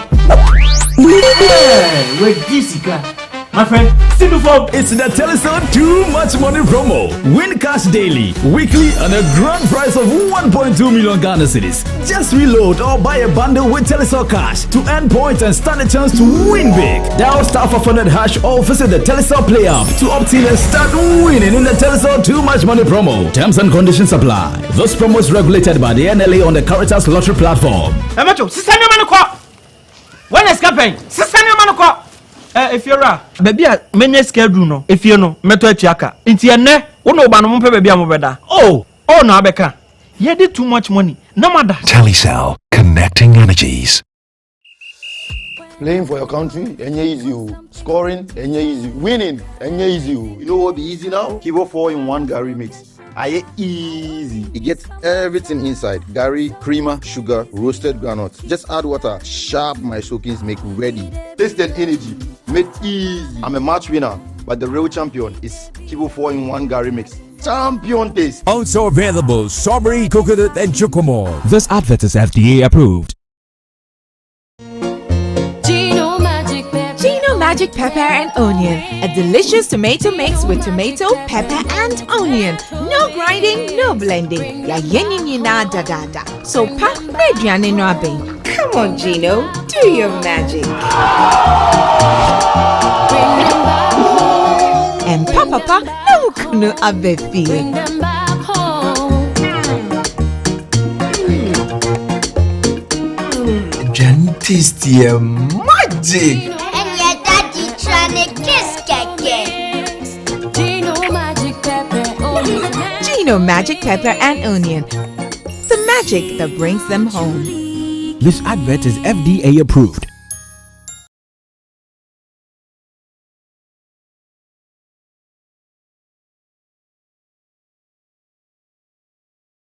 Wait, this guy. My friend, still before. It's the Telecel Too Much Money promo. Win cash daily, weekly, and a grand prize of 1.2 million Ghana cedis. Just reload or buy a bundle with Telecel Cash to earn points and stand a chance to win big. Dial *500# or visit the Telecel Play app to opt in and start winning in the Telecel Too Much Money promo. Terms and conditions apply. This promo is regulated by the NLA on the Caritas Lottery platform. When is campaign? If you're a baby, many schedule no. If you know, meto chiaka. Inti ene, uno banu mpe baby amobeda. Oh, no abeka. You did too much money. No matter. Telecel, connecting energies. Playing for your country, enye easy. Scoring, enye easy. Winning, enye easy. You know what be easy now? Kibo 4-in-1 Gary mix. Aye easy. It gets everything inside. Gary, creamer, sugar, roasted groundnuts. Just add water. Sharp my soakings make ready. Taste and energy. Made easy. I'm a match winner, but the real champion is Kibo 4-in-1 Gary mix. Champion taste. Also available strawberry, coconut, and chocomore. This advert is FDA approved. Magic pepper and onion, a delicious tomato mix with tomato, pepper and onion. No grinding, no blending. Ya yenini na da da da. So pa mediane no abe. Come on, Gino, do your magic. And papa no kunu abefi. Tasty magic. Gino Magic Pepper and Onion. The magic that brings them home. This advert is FDA approved.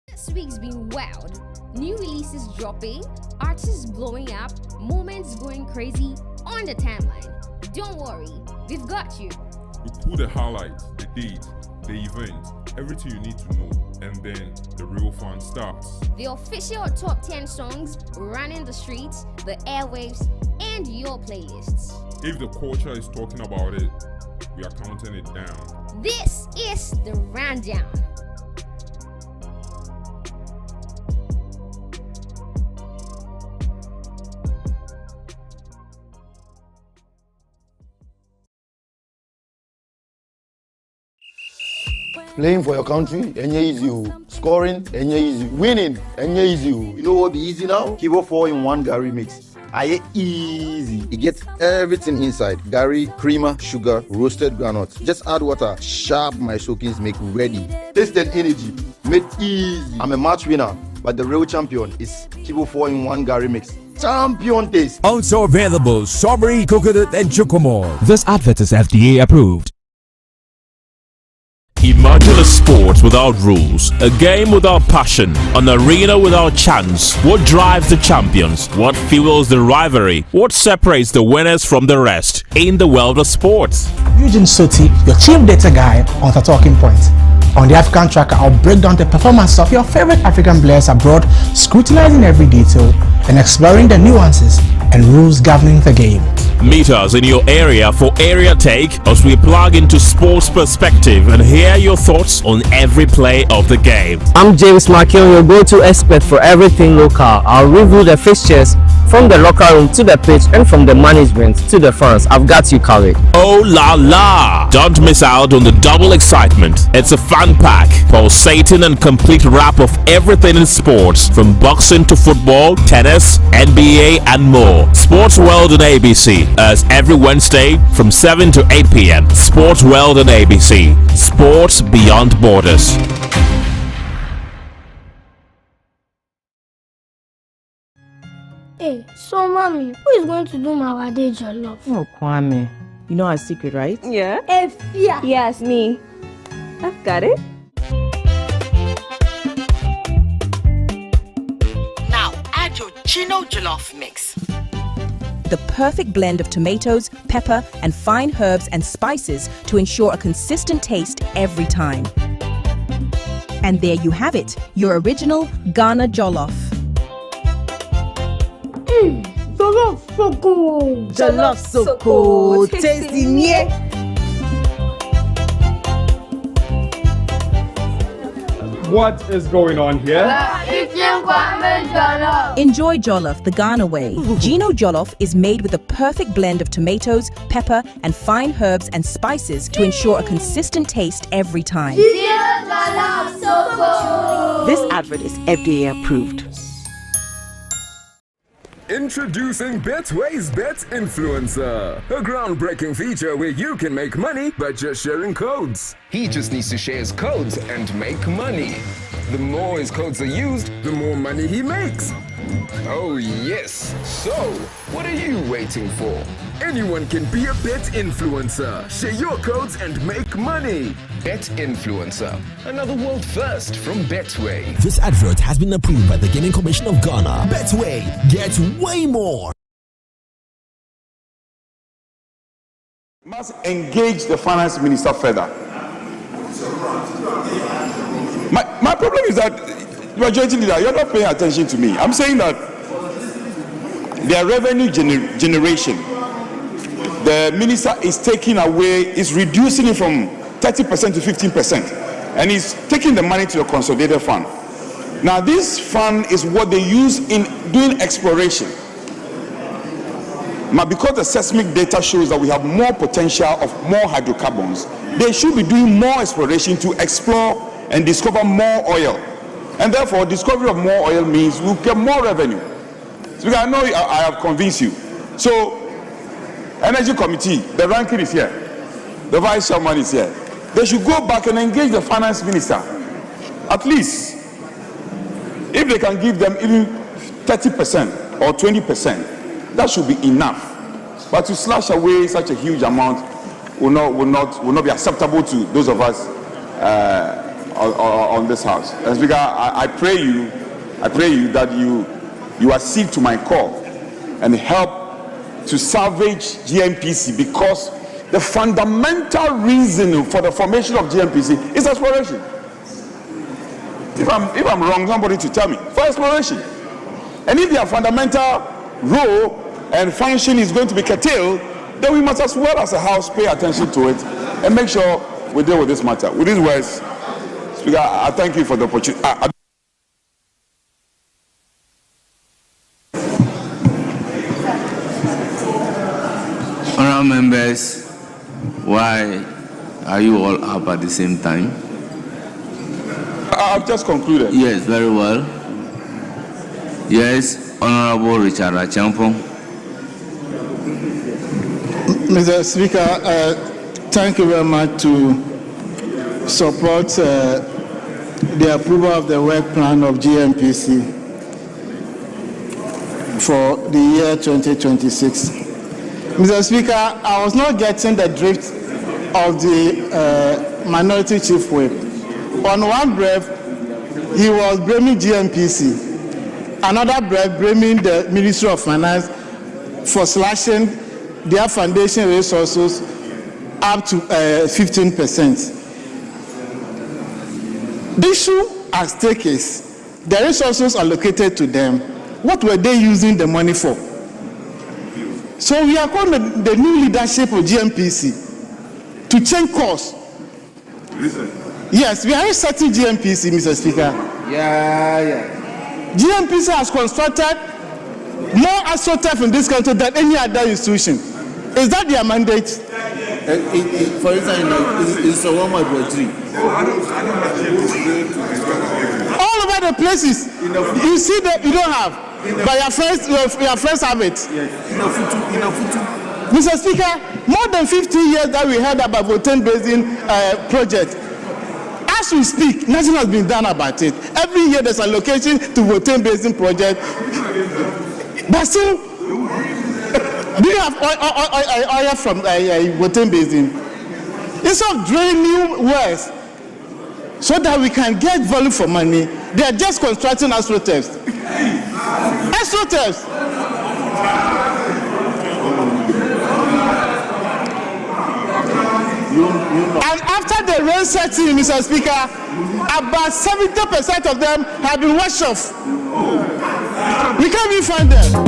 This week's been wild. New releases dropping, artists blowing up, moments going crazy on the timeline. Don't worry, we've got you. We pull the highlights, the dates, the events, everything you need to know, and then the real fun starts. The official top 10 songs running the streets, the airwaves, and your playlists. If the culture is talking about it, we are counting it down. This is the rundown. Playing for your country, enye easy. Scoring, enye easy. Winning, enye easy. You know what be easy now? Kibo 4-in-1 Gary mix. Aye easy. It gets everything inside. Gary, creamer, sugar, roasted groundnuts. Just add water. Sharp my soakings make ready. Taste and energy. Made easy. I'm a match winner, but the real champion is Kibo 4-in-1 Gary mix. Champion taste. Also available strawberry, coconut, and chocomore. This advert is FDA approved. Imagine a sport without rules, a game without passion, an arena without chance. What drives the champions? What fuels the rivalry? What separates the winners from the rest in the world of sports? Eugene Soti, your chief data guy on the Talking Point. On the African Tracker, I'll break down the performance of your favorite African players abroad, scrutinizing every detail and exploring the nuances and rules governing the game. Meet us in your area for Area Take as we plug into sports perspective and hear your thoughts on every play of the game. I'm James Makion, your go-to expert for everything local. I'll review the fixtures from the locker room to the pitch and from the management to the fans. I've got you covered. Oh la la! Don't miss out on the double excitement. It's a fun pack, pulsating and complete wrap of everything in sports, from boxing to football, tennis, NBA and more. Sports World on ABC as every Wednesday from 7 to 8 p.m. Sports World on ABC. Sports beyond borders. Hey, so mommy, who is going to do my day jollof? Oh, Kwame. You know our secret, right? Yeah. Efia. Yes, me. I've got it. Now add your Chino jollof mix. with a perfect blend of tomatoes, pepper, and fine herbs and spices to ensure a consistent taste every time. And there you have it, your original Ghana jollof. Jollof so good. Jollof so good. Tasty, yeah. What is going on here? Enjoy jollof the Ghana way. Gino jollof is made with a perfect blend of tomatoes, pepper, and fine herbs and spices to ensure a consistent taste every time. This advert is FDA approved. Introducing Betway's Bet Influencer, a groundbreaking feature where you can make money by just sharing codes. He just needs to share his codes and make money. The more his codes are used, the more money he makes. Oh yes, so what are you waiting for? Anyone can be a bet influencer. Share your codes and make money. Bet Influencer, another world first from Betway. This advert has been approved by the Gaming Commission of Ghana. Betway, get way more. Must engage the finance minister further. My problem is that majority leader, you're not paying attention to me. I'm saying that their revenue generation, the minister is taking away, is reducing it from 30% to 15%, and he's taking the money to the consolidated fund. Now this fund is what they use in doing exploration. Now because the seismic data shows that we have more potential of more hydrocarbons, they should be doing more exploration to explore and discover more oil. And therefore, discovery of more oil means we'll get more revenue. So I know I have convinced you. So, Energy Committee, the ranking is here. The Vice Chairman is here. They should go back and engage the Finance Minister. At least, if they can give them even 30% or 20%, that should be enough. But to slash away such a huge amount will not be acceptable to those of us on this house. And Speaker, I pray you that you accede to my call and help to salvage GNPC, because the fundamental reason for the formation of GNPC is exploration. If I'm wrong, somebody to tell me. For exploration. And if their fundamental role and function is going to be curtailed, then we must as well as a house pay attention to it and make sure we deal with this matter. With these words, Speaker, I thank you for the opportunity. Honourable members, why are you all up at the same time? I've just concluded. Yes, very well. Yes, Honourable Richard Achampong. Mr. Speaker, thank you very much to support the approval of the work plan of GNPC for the year 2026. Mr. Speaker, I was not getting the drift of the minority chief whip. On one breath, he was blaming GNPC. Another breath, blaming the Ministry of Finance for slashing their foundation resources up to 15%. The issue at stake is the resources allocated to them. What were they using the money for? So we are calling the new leadership of GNPC to change course. Yes, we are resetting GNPC, Mr. Speaker. Yeah. GNPC has constructed more astroturf in this country than any other institution. Is that their mandate? For instance, it's a 1.3. All over the places. You see that you don't have, but your friends have it. Yes. Mr. Speaker, more than 50 years that we heard about Voten Basin project. As we speak, nothing has been done about it. Every year there's a allocation to Voten Basin project. But still, do you have oil from Voten Basin? Instead of drilling new wells so that we can get value for money, they are just constructing astroturfs. Astroturfs. the rain sets in, Mr. Speaker, about 70% of them have been washed off. We can't even find them.